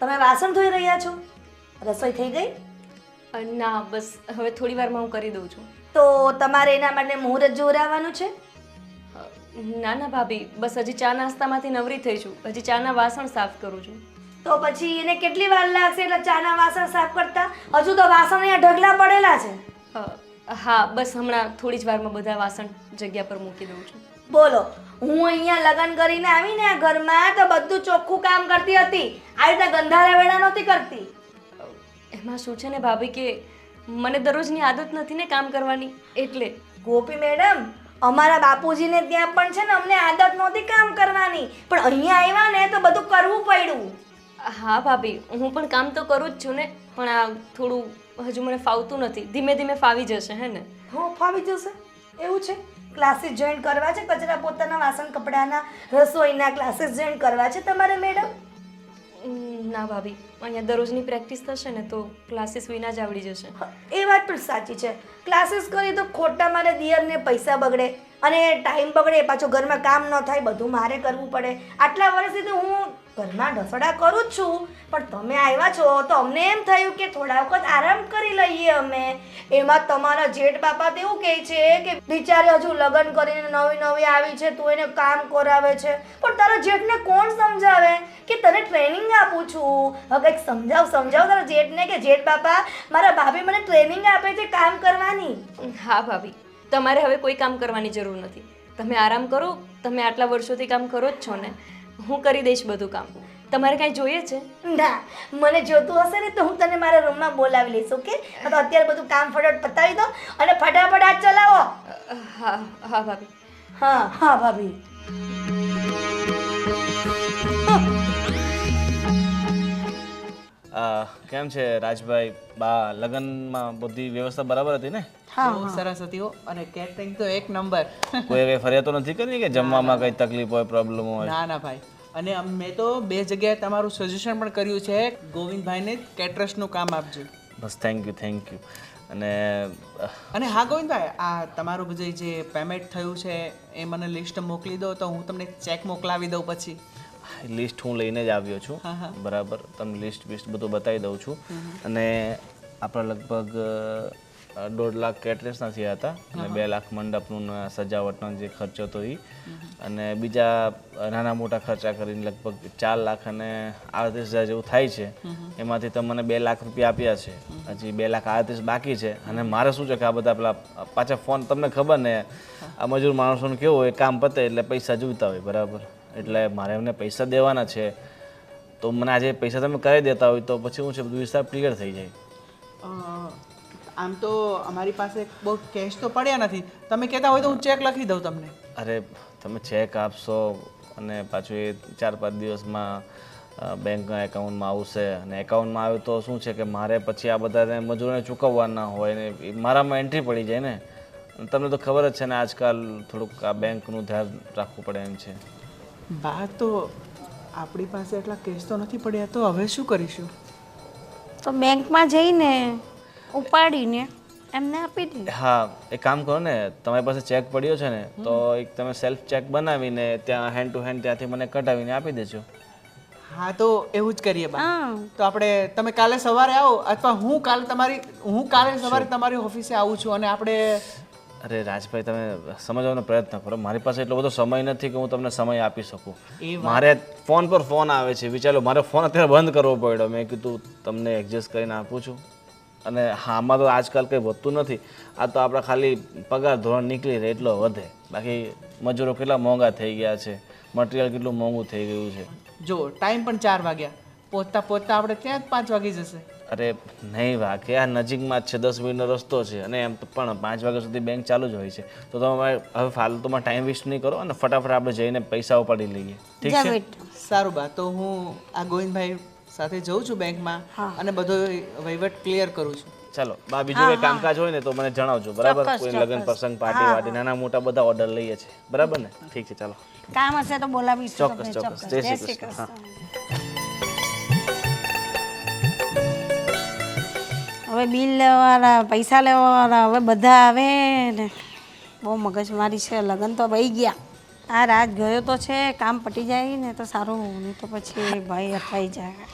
તમે વાસણ ધોઈ રહ્યા છો? રસોઈ થઈ ગઈ?
ના બસ હવે થોડી વારમાં હું કરી દઉં છું.
તો તમારે એના માટે મુહૂર્ત જોરાવાનું છે?
ના ના ભાભી, બસ હજી ચા નાસ્તામાંથી નવરી થઈ છું, હજી ચાના વાસણ સાફ કરું છું.
તો પછી એને કેટલી વાર લાગશે એટલે ચાના વાસણ સાફ કરતા? હજુ તો વાસણ અહીંયા ઢગલા પડેલા છે.
હા બસ હમણાં થોડી જ વારમાં બધા વાસણ જગ્યા પર મૂકી દઉં છું.
બોલો, હું અહીંયા લગ્ન કરીને આવીને આ ઘરમાં તો બધું ચોખ્ખું કામ કરતી હતી, આવી રીતે ગંધારા વેડા નહોતી કરતી.
એમાં શું છે ને ભાભી કે મને દરરોજની આદત નથી ને કામ કરવાની, એટલે.
ગોપી મેડમ, અમારા બાપુજીને ત્યાં પણ છે ને અમને આદત નહોતી કામ કરવાની, પણ અહીંયા આવ્યા ને તો બધું કરવું પડ્યું.
હા ભાભી, હું પણ કામ તો કરું જ છું ને, પણ આ થોડું હજુ મને ફાવતું નથી, ધીમે ધીમે ફાવી જશે હે ને.
હો, ફાવી જશે એવું છે? ક્લાસીસ જોઈન કરવા છે, કચરા પોતાના વાસણ કપડાના રસોઈના ક્લાસીસ જોઈન કરવા છે તમારે મેડમ?
ના ભાભી, અહીંયા દરરોજની પ્રેક્ટિસ થશે ને તો ક્લાસીસ વિના જ આવડી જશે.
એ વાત પણ સાચી છે, ક્લાસીસ કરી તો ખોટા મારે દિયરને પૈસા બગડે અને ટાઈમ બગડે, પાછો ઘરમાં કામ ન થાય, બધું મારે કરવું પડે. આટલા વર્ષથી તો હું ઘરમાં ઢસડા કરું જ છું, પણ તમે આવ્યા છો તો અમને એમ થયું કે થોડા વખત આરામ કરી લઈએ અમે. એમાં તમારા જેઠ બાપા તો એવું કહે છે કે બિચારી હજુ લગ્ન કરીને નવી નવી આવી છે, તું એને કામ કરાવે છે. પણ તારા જેઠને કોણ સમજાવે કે તને ટ્રેનિંગ આપું છું? હવે કંઈક સમજાવ તારા જેઠને કે જેઠ બાપા મારા ભાભી મને ટ્રેનિંગ આપે છે કામ કરવાની.
હા ભાભી, તમારે હવે કોઈ કામ કરવાની જરૂર નથી, તમે આરામ કરો. તમે આટલા વર્ષોથી કામ કરો જ છો ને, હું કરી દઈશ બધું કામ. તમારે કાંઈ જોઈએ છે?
ના, મને જોતું હશે ને તો હું તને મારા રૂમમાં બોલાવી લઈશ, ઓકે? તો અત્યારે બધું કામ ફટાફટ પતાવી દો અને ફટાફટ હાથ ચલાવો.
હા હા ભાભી.
હા હા ભાભી.
કેમ છે રાજભાઈ? બા લગ્નમાં બધી વ્યવસ્થા બરાબર હતી ને?
બહુ સરસ હતી હો, અને કેટરિંગ તો એક નંબર.
કોઈ કઈ ફરિયાદ તો નથી કરી કે જમવામાં કઈ તકલીફ હોય, પ્રોબ્લેમ હોય?
ના ના ભાઈ, અને મેં તો 2 જગ્યાએ તમારું સજેશન પણ કર્યું છે, ગોવિંદભાઈને કેટરસનું કામ આપજો.
બસ થેન્ક યુ. અને
હા ગોવિંદભાઈ, આ તમારું બધું જે પેમેન્ટ થયું છે એ મને લિસ્ટ મોકલી દો તો હું તમને ચેક મોકલાવી દઉં. પછી
લિસ્ટ હું લઈને જ આવ્યો છું, બરાબર. તમને લિસ્ટ બધું બતાવી દઉં છું. અને આપણા લગભગ 1.5 લાખ કેટરેસના થયા હતા અને 2 લાખ મંડપનું સજાવટનો જે ખર્ચો હતો એ, અને બીજા નાના મોટા ખર્ચા કરીને લગભગ 4 લાખ અને 38,000 જેવું થાય છે. એમાંથી તમને 2 લાખ રૂપિયા આપ્યા છે, હજી 2 લાખ 38 બાકી છે. અને મારે શું છે કે આ બધા પેલા પાછા ફોન, તમને ખબર ને આ મજૂર માણસોનું કેવું હોય, કામ પતે એટલે પૈસા જોઈતા હોય, બરાબર. એટલે મારે એમને પૈસા દેવાના છે, તો મને આજે પૈસા તમે કરી દેતા હોય તો પછી હું છે બધું હિસાબ ક્લિયર થઈ જાય.
આમ તો અમારી પાસે બહુ કેશ તો પડ્યા નથી, તમે કહેતા હોય તો હું ચેક લખી દઉં તમને.
અરે તમે ચેક આપશો અને પાછું એ 4-5 દિવસમાં બેંકના એકાઉન્ટમાં આવશે, અને એકાઉન્ટમાં આવે તો શું છે કે મારે પછી આ બધાને મજૂરોને ચૂકવવાના હોય ને મારામાં એન્ટ્રી પડી જાય ને. તમને તો ખબર જ છે ને આજકાલ થોડુંક આ બેંકનું ધ્યાન રાખવું પડે એમ છે.
બા, તો આપણી પાસે એટલા કેશ તો નથી પડ્યા, તો હવે શું કરીશું?
તો બેંકમાં જઈને ઉપાડીને એમને આપી દે.
હા, એક કામ કરો ને, તમારી પાસે ચેક પડ્યો છે ને તો એક તમે સેલ્ફ ચેક બનાવીને ત્યાં હેન્ડ ટુ હેન્ડ ત્યાંથી મને કઢાવીને આપી દેજો.
હા, તો એવું જ કરીએ બા. તો આપણે, તમે કાલે સવારે આવો અથવા હું કાલે સવારે તમારી ઓફિસે આવું છું અને આપણે.
અરે રાજભાઈ, તમે સમજવાનો પ્રયત્ન કરો, મારી પાસે એટલો બધો સમય નથી કે હું તમને સમય આપી શકું. મારે ફોન પર ફોન આવે છે, વિચારો મારે ફોન અત્યારે બંધ કરવો પડ્યો. મેં કીધું તમને એડજસ્ટ કરીને આપું છું. અને આમાં તો આજકાલ કંઈ વધતું નથી. આ તો આપણા ખાલી પગાર ધોરણ નીકળી રહે એટલો વધે. બાકી મજૂરો કેટલા મોંઘા થઈ ગયા છે, મટીરિયલ કેટલું મોંઘું થઈ ગયું છે.
જો ટાઈમ પણ 4 વાગ્યા, પહોંચતા પહોંચતા આપણે ત્યાં જ 5 વાગી જશે.
અરે નહીં વાકે, આ નજીકમાં જ છે, 10 મિનિટનો રસ્તો છે અને એમ પણ 5 વાગ્યા સુધી બેંક ચાલુ જ હોય છે. તો તમે હવે ફાલતુમાં ટાઈમ વેસ્ટ નહીં કરો અને ફટાફટ આપણે જઈને પૈસા ઉપાડી લઈએ. ઠીક
જા
છે?
બેટા.
સારું બા, તો હું આ ગોવિંદભાઈ સાથે જઉં છું બેંકમાં અને બધો વહીવટ ક્લિયર કરું છું.
ચાલો બા, બીજું કંઈ કામકાજ હોય ને તો મને જણાવજો, બરાબર? કોઈ લગ્ન પ્રસંગ પાર્ટી વાટી નાના મોટા બધા ઓર્ડર લઈએ છીએ, બરાબર ને? ઠીક છે, ચાલો.
કામ હશે તો બોલાવીશું
ચોક્કસ,
તમને.
ચોક્કસ. જય શ્રી કૃષ્ણ.
હવે બિલ લેવાવાળા, પૈસા લેવાવાળા, હવે બધા આવે ને બહુ મગજમારી છે. લગ્ન તો વહી ગયા, આ રાત ગયો તો છે, કામ પટી જાય ને તો સારું, નહીં તો પછી ભાઈ અપાઈ જાય.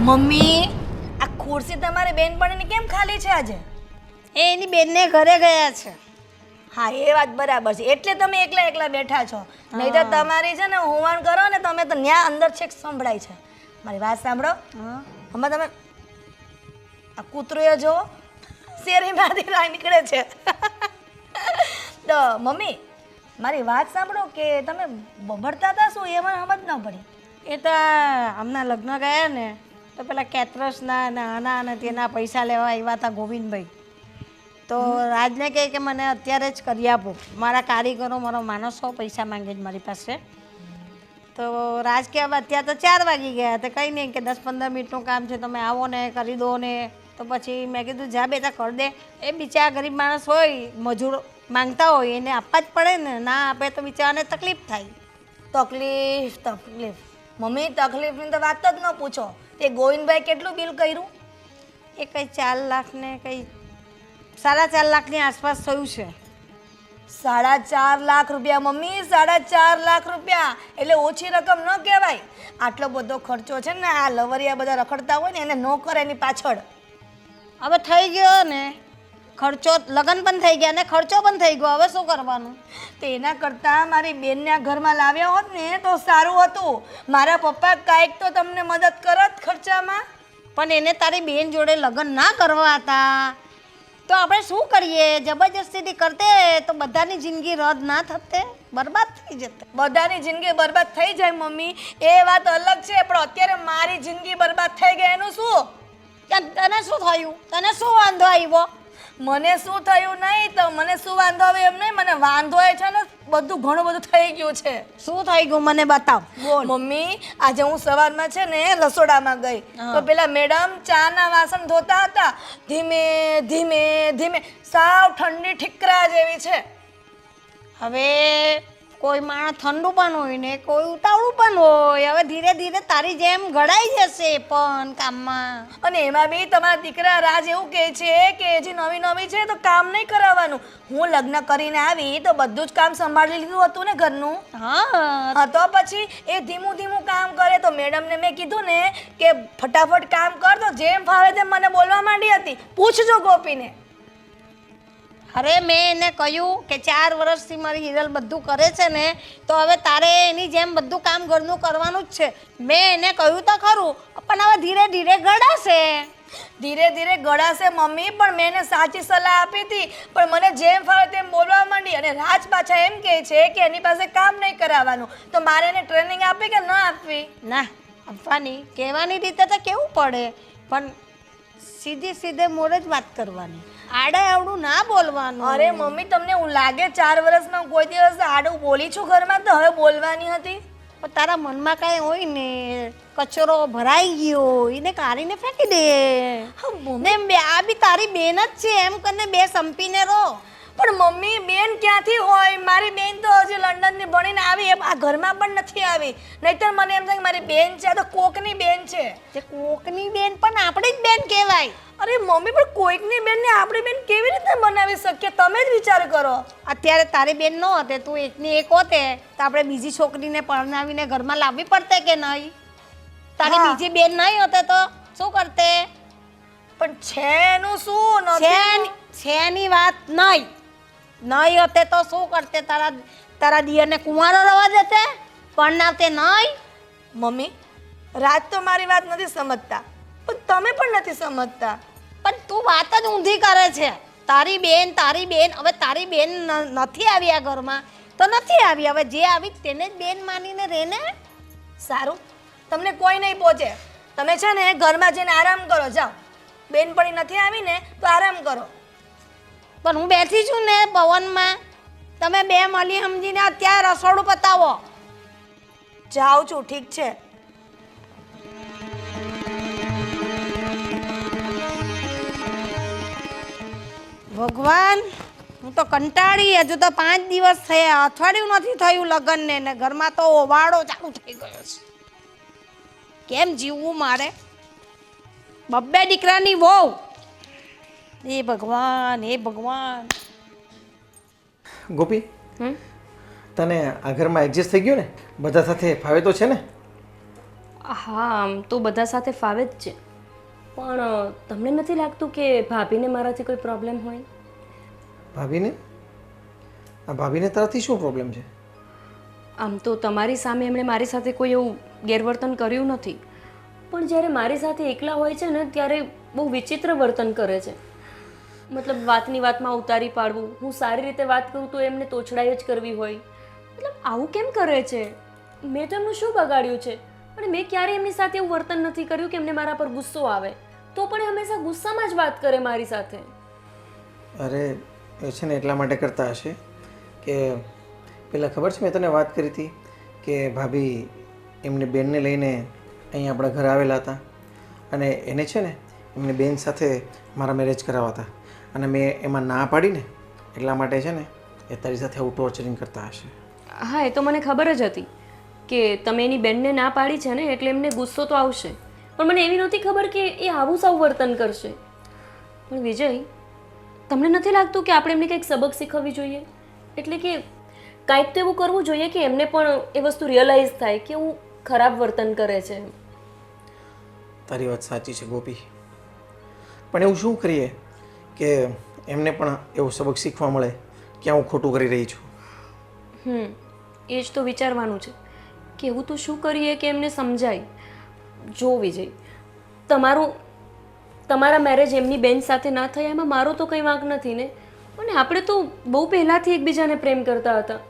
મમ્મી, આ ખુરશી તમારી બેનપણીની કેમ ખાલી છે આજે?
એ એની બેનને ઘરે ગયા છે.
હા, એ વાત બરાબર છે, એટલે તમે એકલા એકલા બેઠા છો. નહીં તો તમારી છે ને હોવાણ કરો ને તમે તો ન્યા અંદર છેક સંભળાય છે. મારી વાત સાંભળો, હમણાં તમે આ કૂતરોએ જો શેરીમાંથી રાહ નીકળે છે. તો મમ્મી, મારી વાત સાંભળો, કે તમે બબડતા હતા શું? એ મને સમજ ન પડી.
એ તો હમણાં લગ્ન ગયા ને તો પેલા કેતરસના ને આના અને તેના પૈસા લેવા આવ્યા હતા ગોવિંદભાઈ. તો રાજને કહે કે મને અત્યારે જ કરી આપો, મારા કારીગરો, મારો માણસો પૈસા માંગે છે મારી પાસે. તો રાજ કે હવે અત્યારે તો 4 વાગી ગયા, તો કંઈ નહીં કે 10-15 મિનિટનું કામ છે, તમે આવો ને કરી દો ને. તો પછી મેં કીધું જા બેટા કરી દે. એ બિચારા ગરીબ માણસ હોય, મજૂર માંગતા હોય, એને આપવા જ પડે ને, ના આપે તો બિચારાને તકલીફ થાય.
તકલીફ મમ્મી, તકલીફની તો વાત જ ન પૂછો. તે ગોવિંદભાઈ કેટલું બિલ કર્યું?
એ કંઈ 4 લાખ ને કંઈ 4.5 લાખની આસપાસ થયું છે.
4.5 લાખ રૂપિયા મમ્મી, 4.5 લાખ રૂપિયા એટલે ઓછી રકમ ન કહેવાય. આટલો બધો ખર્ચો છે ને આ લવરિયા બધા રખડતા હોય ને એને ન કરે એની પાછળ.
હવે થઈ ગયો ને ખર્ચો, લગ્ન પણ થઈ ગયા ને ખર્ચો પણ થઈ ગયો, હવે શું કરવાનું?
તો એના કરતાં મારી બેનના ઘરમાં લાવ્યા હોત ને તો સારું હતું. મારા પપ્પા કાંઈક તો તમને મદદ કરત ખર્ચામાં.
પણ એને તારી બેન જોડે લગ્ન ના કરવા હતા તો આપણે શું કરીએ? જબરજસ્તીથી કરતે તો બધાની જિંદગી રદ ના થતે, બરબાદ થઈ જતે.
બધાની જિંદગી બરબાદ થઈ જાય મમ્મી, એ વાત અલગ છે, પણ અત્યારે મારી જિંદગી બરબાદ થઈ ગઈ એનું શું?
તને શું થયું? તને શું વાંધો આવ્યો?
મને શું થયું નહીં તો મને શું વાંધો આવે એમ નહીં, મને વાંધો એ છે ને બધું ઘણું બધું થઈ ગયું છે.
શું થઈ ગયું મને બતાવ.
મમ્મી, આજે હું સવારમાં છે ને રસોડામાં ગઈ તો પેલા મેડમ ચાના વાસણ ધોતા હતા, ધીમે ધીમે ધીમે, સાવ ઠંડી ઠીકરા જેવી છે.
હવે કોઈ માણસ ઠંડુ પણ હોય ને કોઈ ઉતાવળું પણ હોય. હવે ધીરે ધીરે તારી જેમ ઘડાઈ જશે પણ કામમાં.
અને એમાં બી તમારા દીકરા રાજ એવું કહે છે કે હજી નવી નવી છે તો કામ નહીં કરાવવાનું. હું લગ્ન કરીને આવી તો બધું જ કામ સંભાળી લીધું હતું ને ઘરનું. હા, તો પછી એ ધીમું ધીમું કામ કરે. તો મેડમને મેં કીધું ને કે ફટાફટ કામ કર, તો જેમ ફાવે તેમ મને બોલવા માંડી હતી. પૂછજો ગોપીને.
અરે મેં એને કહ્યું કે 4 વર્ષથી મારી હિરલ બધું કરે છે ને તો હવે તારે એની જેમ બધું કામ ઘરનું કરવાનું જ છે. મેં એને કહ્યું તો ખરું, પણ હવે ધીરે ધીરે ગળાશે.
ધીરે ધીરે ગળાશે મમ્મી, પણ મેં એને સાચી સલાહ આપી હતી, પણ મને જેમ ફાવે તેમ બોલવા માંડી. અને રાજ પાછા એમ કહે છે કે એની પાસે કામ નહીં કરાવવાનું. તો મારે એને ટ્રેનિંગ આપવી કે ન આપવી?
ના આપવાની, કહેવાની રીતે તો કેવું પડે, પણ સીધે મોડે જ વાત કરવાની, આડા આવડું ના બોલવાનું.
અરે મમ્મી, તમને એવું લાગે 4 વર્ષમાં કોઈ દિવસ આડું બોલી છું ઘરમાં? તો હવે બોલવાની હતી.
પણ તારા મનમાં કાંઈ હોય ને, કચરો ભરાઈ ગયો એને કાઢીને ફેંકી દે. ને આ બી તારી બેન જ છે એમ કરીને 2 સંપીને રહો.
પણ મમ્મી, બેન ક્યાંથી હોય? મારી બેન તો હજી લંડનથી ભણીને આવી, આ ઘરમાં પણ નથી આવી. નહીંતર મને એમ થાય કે મારી બેન છે, આ તો કોકની બેન છે.
જે કોકની બેન પણ આપણી જ બેન કહેવાય.
અરે મમ્મી, પણ કોઈકની બેનને આપણી બેન કેવી રીતે બનાવી શકીએ? તમે જ વિચાર કરો.
અત્યારે તારી બેન ન હોતે, તું એકની એક હોતે તો આપણે બીજી છોકરીને પરણાવીને ઘરમાં લાવવી પડતે કે નહીં? તારી બીજી બેન નહીં હોતે તો શું કરતે?
પણ છે એનું શું?
છે ની વાત નહીં હોતે તો શું કરતે? તારા દિયરને કુંવારો રવા દેતે, પરણાવતે નહીં?
મમ્મી, રાજ તો મારી વાત નથી સમજતા, પણ તમે પણ નથી સમજતા.
પણ તું વાત જ ઊંધી કરે છે. તારી બેન હવે તારી બેન નથી આવી આ ઘરમાં તો નથી આવી. હવે જે આવી તેને જ બેન માનીને રહે ને.
સારું, તમને કોઈ નહીં પહોંચે. તમે છે ને ઘરમાં જઈને આરામ કરો, જાઓ. બેનપણી નથી આવી ને તો આરામ કરો.
પણ હું બેઠી છું ને પવનમાં. તમે બે મળી સમજીને અત્યારે રસોડું પતાવો.
જાઉં છું, ઠીક છે.
ભગવાન, હું તો કંટાળી. હજુ તો 5 દિવસ થયા, અઠવાડિયું નથી થયું લગ્નને ને ઘરમાં તો ઓવાળો ચાલુ થઈ ગયો છે. કેમ જીવવું મારે? બબ્બે દીકરાની વહુ. એ ભગવાન, એ ભગવાન.
ગોપી, તને આ ઘરમાં એડજસ્ટ થઈ ગયું ને? બધા સાથે ફાવે તો છે ને?
હા, આમ તો બધા સાથે ફાવે જ છે, પણ તમને નથી લાગતું કે ભાભીને મારાથી કોઈ પ્રોબ્લેમ હોય?
ભાભીને? આ ભાભીને તારાથી શું પ્રોબ્લેમ છે?
આમ તો તમારી સામે એમણે મારી સાથે કોઈ એવું ગેરવર્તન કર્યું નથી, પણ જ્યારે મારી સાથે એકલા હોય છે ને ત્યારે બહુ વિચિત્ર વર્તન કરે છે. મતલબ વાતની વાતમાં ઉતારી પાડવું, હું સારી રીતે વાત કરું તો એમને તોછડાઈ જ કરવી હોય. મતલબ આવું કેમ કરે છે? મેં તો એમનું શું બગાડ્યું છે? પણ મેં ક્યારેય એમની સાથે એવું વર્તન નથી કર્યું કે એમને મારા પર ગુસ્સો આવે, તો પણ એ હંમેશા ગુસ્સામાં જ વાત કરે મારી સાથે.
અરે એ છે ને એટલા માટે કરતા હશે કે પહેલાં ખબર છે મેં તને વાત કરી હતી કે ભાભી એમની બેનને લઈને અહીં આપણા ઘરે આવેલા હતા અને એને છે ને એમની બેન સાથે મારા મેરેજ કરાવવા હતા અને મેં એમાં ના પાડીને એટલા માટે છે ને એ તારી સાથે આવું ટોર્ચરિંગ કરતા હશે.
હા, એ તો મને ખબર જ હતી કે તમે એની બેનને ના પાડી છે ને એટલે એમને ગુસ્સો તો આવશે, પણ મને એવી નહોતી ખબર કે એ આવું સાવ વર્તન કરશે. પણ વિજય, તમને નથી લાગતું કે આપણે એમને કંઈક સબક શીખવવી જોઈએ? એટલે કે કાંઈક તો એવું કરવું જોઈએ કે એમને પણ એ વસ્તુ રિયલાઇઝ થાય કે હું ખરાબ વર્તન કરે છે.
તારી વાત સાચી છે ગોપી, પણ એવું શું કરીએ કે એમને પણ એવું સબક શીખવા મળે કે હું ખોટું કરી રહી છું.
એ જ તો વિચારવાનું છે કે એવું તો શું કરીએ કે એમને સમજાય. જો વિજય, તમારા મેરેજ એમની બેન સાથે ના થયા એમાં મારો તો કંઈ વાંક નથી ને. અને આપણે તો બહુ પહેલાંથી એકબીજાને પ્રેમ કરતા હતા.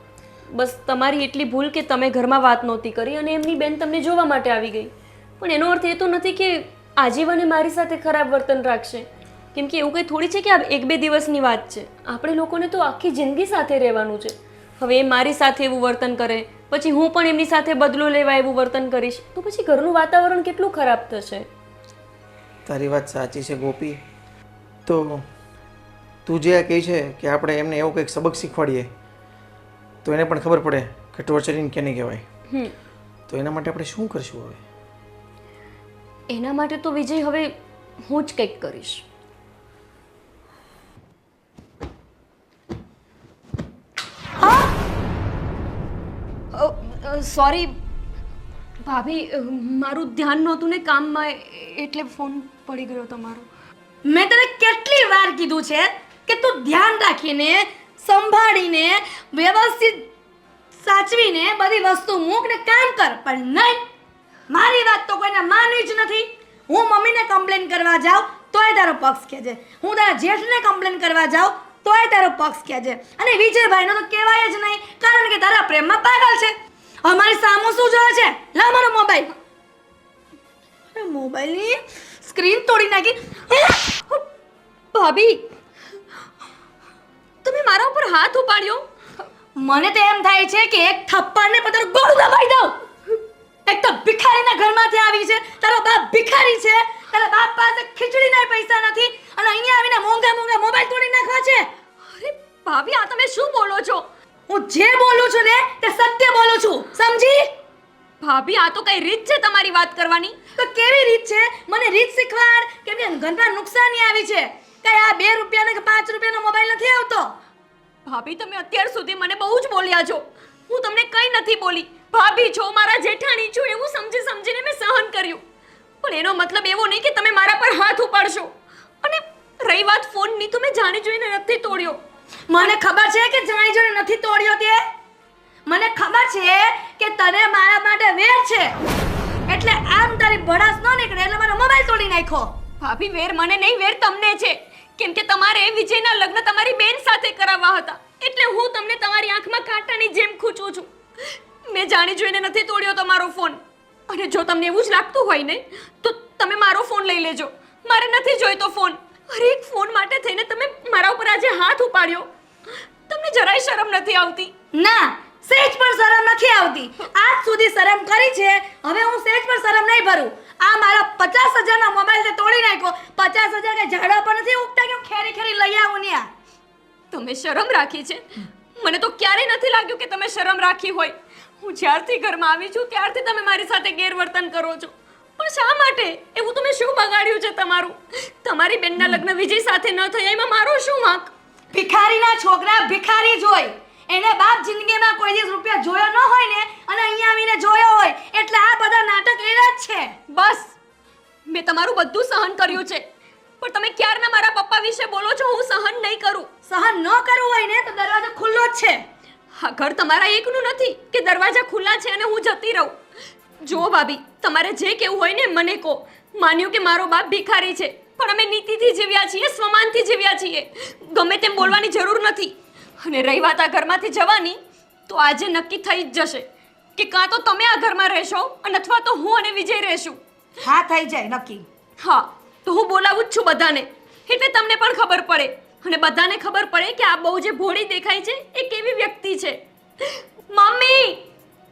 બસ તમારી એટલી ભૂલ કે તમે ઘરમાં વાત નહોતી કરી અને એમની બેન તમને જોવા માટે આવી ગઈ. પણ એનો અર્થ એ તો નથી કે આજીવન મારી સાથે ખરાબ વર્તન રાખશે, કેમ કે એવું કંઈ થોડી છે કે આ 1-2 દિવસની વાત છે. આપણે લોકોને તો આખી જિંદગી સાથે રહેવાનું છે. હવે એ મારી સાથે એવું વર્તન કરે, પછી હું પણ એમની સાથે બદલો લેવા એવું વર્તન કરીશ, તો પછી ઘરનું વાતાવરણ કેટલું ખરાબ થશે.
તારી વાત સાચી છે ગોપી. તો તું જે આ કહે છે કે આપણે એમને એવું કંઈક સબક શીખવાડીએ તો એને પણ ખબર પડે કે ટોર્ચરિંગ કેને કહેવાય. તો એના માટે આપણે શું કરશું હવે?
એના માટે તો વિજય હવે હું જ કંઈક કરીશ. સોરી ભાભી, મારું ધ્યાન નહોતું ને કામમાં, એટલે ફોન પડી ગયો તમારો.
મેં તને કેટલી વાર કીધું છે કે તું ધ્યાન રાખીને, સંભાળીને, વ્યવસ્થિત સાચવીને બધી વસ્તુ મૂક ને કામ કર, પણ નહીં. મારી વાત તો કોઈને માનવી જ નથી. હું મમ્મીને કમ્પ્લેન કરવા જાઉં તોય તારો પક્ષ કહેજે, હું તારા જેઠને કમ્પ્લેન કરવા જાઉં તોય તારો પક્ષ કહેજે, અને વિજયભાઈનો તો કહેવાય જ નહીં, કારણ કે તારા પ્રેમમાં પાગલ છે. અમારી સામો શું જોવે છે? લા મારો મોબાઈલ. અરે મોબાઈલની સ્ક્રીન તોડી નાખી.
ભાભી, તમે મારા ઉપર હાથ ઉપાડ્યો.
મને તો એમ થાય છે કે એક થપ્પડને પતાર ગોળ દબાઈ દઉં. એક તો ભિખારીના ઘરમાંથી આવી છે, તારો બાપ ભિખારી છે, તારા બાપ પાસે ખીચડીના પૈસા નથી અને અહીંયા આવીને મોંઘા મોંઘા મોબાઈલ તોડી નાખવા છે.
અરે ભાભી, આ તમે શું બોલો છો?
હું જે બોલું છું ને તે સત્ય બોલું છું, સમજી?
ભાભી, આ તો કઈ રીત છે તમારી વાત કરવાની?
તો કેવી રીત છે? મને રીત શીખવાડ, કેમ કે ઘરમાં નુકસાની આવી છે. કઈ આ 2 રૂપિયાનો કે 5 રૂપિયાનો મોબાઈલ નથી આવતો.
ભાભી, તમે અત્યાર સુધી મને બહુ જ બોલ્યા છો. હું તમને કંઈ નથી બોલી. ભાભી છો, મારા જેઠાણી છો, એવું સમજીને મેં સહન કર્યું. પણ એનો મતલબ એવો નહીં કે તમે મારા પર હાથ ઉપાડશો. અને રહી વાત ફોનની, તો મેં જાણી જોઈને નથી તોડ્યો.
મને ખબર છે કે જાણી જોઈને નથી તોડ્યો તે. મને ખબર છે કે તને મારા માટે વેર છે, એટલે આમ તારી ભડાસ ન નીકળે એટલે મારો મોબાઈલ તોડી નાખ્યો.
ભાભી વેર મને નહીં, વેર તમને છે. કેમ કે તમારે વિજયના લગ્ન તમારી બેન સાથે કરાવવા હતા, એટલે હું તમને તમારી આંખમાં કાંટાની જેમ ખૂંચું છું. મેં જાણી જોઈને નથી તોડ્યો તમારો ફોન. અને જો તમને એવું જ લાગતું હોય ને તો તમે મારો ફોન લઈ લેજો. મારે નથી જોઈતો ફોન. અરે એક ફોન માટે થઈને તમે મારા ઉપર આજે હાથ ઉપાડ્યો. તમને જરાય શરમ નથી આવતી?
ના, સહેજ પણ શરમ નથી આવતી. આજ સુધી શરમ કરી છે, હવે હું સહેજ પણ શરમ નહીં ભરું. આ મારા 50,000 નો મોબાઈલ તે તોડી નાખ્યો. 50,000 કે ઝાડા પર નથી ઉગતા કે હું ખેરી ખેરી લઈ આવું ને આ.
તમે શરમ રાખી છે? મને તો ક્યારેય નથી લાગ્યું કે તમે શરમ રાખી હોય. હું જ્યારથી ઘરમાં આવી છું ત્યારથી તમે મારી સાથે ગેરવર્તન કરો છો. પણ શા માટે? એવું તમે શું બગાડ્યું છે તમારું? તમારી બેનના લગ્ન વિજય સાથે ન થયા એમાં મારો શું વાંક?
ભિખારીના છોકરા ભિખારી જ હોય. એને બાપ જિંદગીમાં કોઈ દિવસ રૂપિયા જોયો ન હોય ને અને અહીંયા આવીને જોયો હોય, એટલે આ બધા નાટક એના જ છે.
બસ, મેં તમારું બધું સહન કર્યું છે, પણ તમે ક્યારના મારા પપ્પા વિશે બોલો છો હું સહન નહીં કરું.
સહન ન કરવું હોય ને તો દરવાજો ખુલ્લો જ છે.
આ ઘર તમારા એકનું નથી કે દરવાજા ખુલ્લા છે અને હું જતી રહું. જુઓ ભાભી, તમારે જે કેવું હોય ને મને કહો. માન્યું કે મારો બાપ ભિખારી છે, પણ અમે નીતિથી જીવ્યા છીએ, સ્વમાનથી જીવ્યા છીએ. ગમે તેમ બોલવાની જરૂર નથી. અને રહી વાત આ ઘરમાંથી જવાની, તો આજે નક્કી થઈ જ જશે કે કાં તો તમે આ ઘરમાં રહેશો અને અથવા તો હું અને વિજય રહેશું.
હા, થઈ જાય નક્કી.
હા, તો હું બોલાવું જ છું બધાને, એટલે તમને પણ ખબર પડે અને બધાને ખબર પડે કે આ બહુ જે ભોળી દેખાય છે એ કેવી વ્યક્તિ છે. મમ્મી,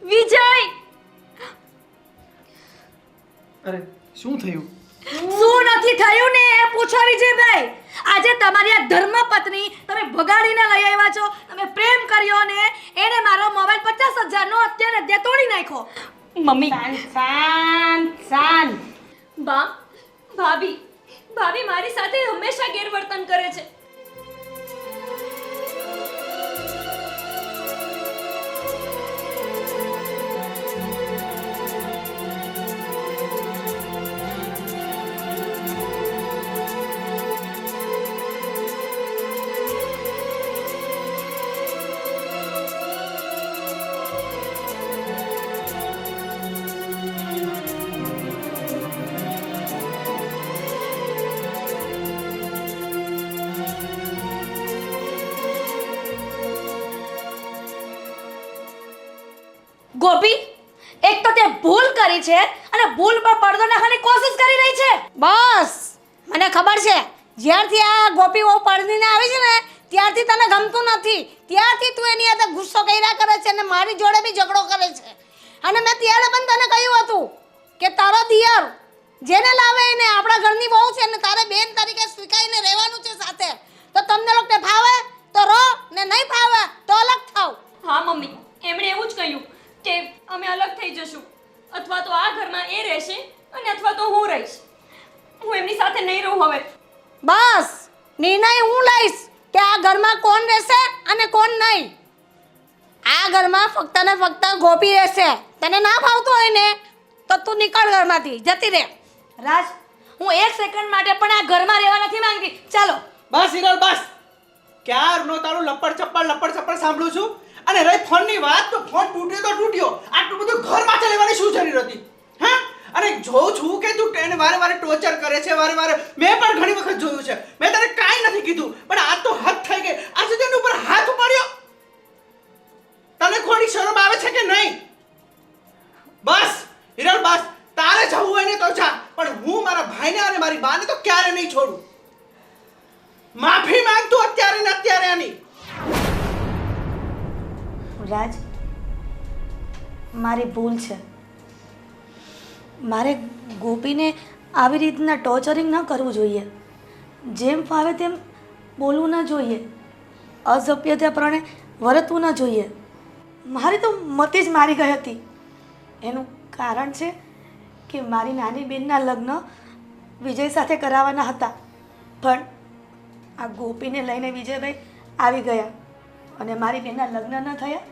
વિજય!
અરે શું થયું?
શું નથી થયું ને એ પૂછો વિજયભાઈ. આજે તમારી આ ધર્મપત્ની તમે ભગાડીને લઈ આવ્યા છો. તમે પ્રેમ કર્યો ને એને મારો મોબાઈલ 50,000 નો અત્યારે દે તોડી નાખ્યો.
મમ્મી,
શાંત શાંત.
બા, ભાભી ભાભી મારી સાથે હંમેશા ગેરવર્તન કરે છે.
ગોપી, એક તો તે ભૂલ કરી છે અને ભૂલ પર પડદો નાખવાની કોશિશ કરી રહી છે.
બસ મને ખબર છે, જ્યારથી આ ગોપી બહુ પરણીને આવી છે ને ત્યારથી તને ગમતું નથી. ત્યારથી તું એની સાથે ગુસ્સો કર્યા કરે છે અને મારી જોડે બી ઝઘડો કરે છે. અને મેં ત્યારે પણ તને કહ્યું હતું કે તારો દિયર જેને લાવે એને આપણા ઘરની બહુ છે અને તારે બેન તરીકે સ્વીકારીને રહેવાનું છે સાથે. તો તમને લોકોને ફાવે તો રહો ને નહીં ફાવે તો અલગ થાવ.
હા મમ્મી, એમણે એવું જ કહ્યું કે અમે અલગ થઈ જશું, અથવા તો આ ઘરમાં એ રહેશે અને અથવા તો હું રહીશ. હું એમની સાથે નહીં રહું હવે.
બસ નિર્ણય હું લઈશ કે આ ઘરમાં કોણ રહેશે અને કોણ નહીં. આ ઘરમાં ફક્ત ને ફક્ત ગોપી રહેશે. તને ના ફાવતું હોય ને તો તું નીકળ ઘરમાંથી, જતી રહે.
રાજ, હું એક સેકન્ડ માટે પણ આ ઘરમાં રહેવા નથી માંગતી. ચાલો.
બસ હિરલ બસ. ક્યારનો તારું લપડ ચપ્પડ સાંભળું છું. અને રહી ફોનની વાત, તો ફોન તૂટ્યો તો તૂટ્યો. આટલું બધું ઘરમાં લેવાની શું જરૂર હતી? હા, અને જોઉં છું કે તું એને વારે વારે ટોર્ચર કરે છે, વારે વારે. મેં પણ ઘણી વખત જોયું છે. મેં તને કાંઈ નથી કીધું, પણ આ તો હદ થઈ ગઈ. આજે તેની ઉપર હાથ ઉપાડ્યો. તને થોડી શરમ આવે છે કે નહીં? બસ હિરલ બસ. તારે જવું હોય ને તો જા, પણ હું મારા ભાઈને અને મારી બાને તો ક્યારે નહીં છોડું. માફી માંગતું અત્યારે ને અત્યારે આની.
રાજ, મારી ભૂલ છે. મારે ગોપીને આવી રીતના ટોર્ચરિંગ ન કરવું જોઈએ. જેમ ફાવે તેમ બોલવું ન જોઈએ. અસભ્યતાપણે વર્તવું ન જોઈએ. મારી તો મતિ જ મારી ગઈ હતી. એનું કારણ છે કે મારી નાની બેનના લગ્ન વિજય સાથે કરાવવાના હતા, પણ આ ગોપીને લઈને વિજયભાઈ આવી ગયા અને મારી બેનના લગ્ન ન થયા.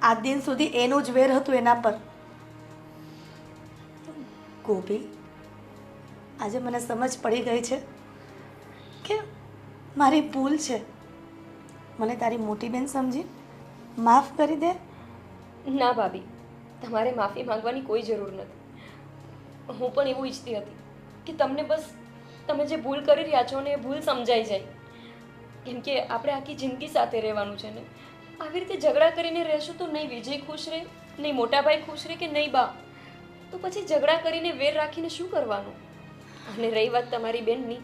આજ દિન સુધી એનું જ વેર હતું એના પર. ગોપી, આજે મને સમજ પડી ગઈ છે કે મારી ભૂલ છે. મને તારી મોટી બેન સમજી માફ કરી દે.
ના ભાભી, તમારે માફી માંગવાની કોઈ જરૂર નથી. હું પણ એવું ઈચ્છતી હતી કે તમને બસ તમે જે ભૂલ કરી રહ્યા છો ને એ ભૂલ સમજાઈ જાય કેમ કે આપણે આખી જિંદગી સાથે રહેવાનું છે ને આવી રીતે ઝઘડા કરીને રહેશું તો નહીં વિજય ખુશ રહે, નહીં મોટા ભાઈ ખુશ રહે કે નહીં બા. તો પછી ઝઘડા કરીને વેર રાખીને શું કરવાનું? અને રહી વાત તમારી બેનની,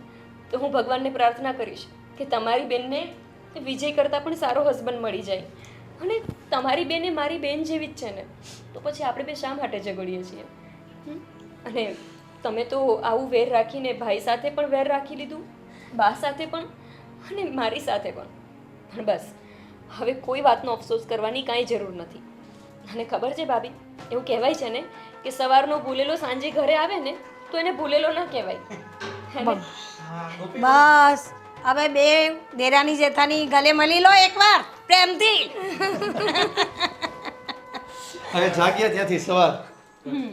તો હું ભગવાનને પ્રાર્થના કરીશ કે તમારી બેનને વિજય કરતાં પણ સારો હસબન્ડ મળી જાય. અને તમારી બેન એ મારી બેન જેવી જ છે ને, તો પછી આપણે બે શા માટે ઝઘડીએ છીએ? અને તમે તો આવું વેર રાખીને ભાઈ સાથે પણ વેર રાખી લીધું, બા સાથે પણ અને મારી સાથે પણ બસ હવે કોઈ વાતનો અફસોસ કરવાની કાંઈ જરૂર નથી. અને ખબર છે ભાભી, એવું કહેવાય છે ને કે સવારનો ભૂલેલો સાંજે ઘરે આવે ને તો એને ભૂલેલો ન કહેવાય.
બસ હવે બે દેરાની જેઠાની ગલે મળી લો એકવાર પ્રેમથી.
હવે જાગ્યા ત્યાંથી સવાર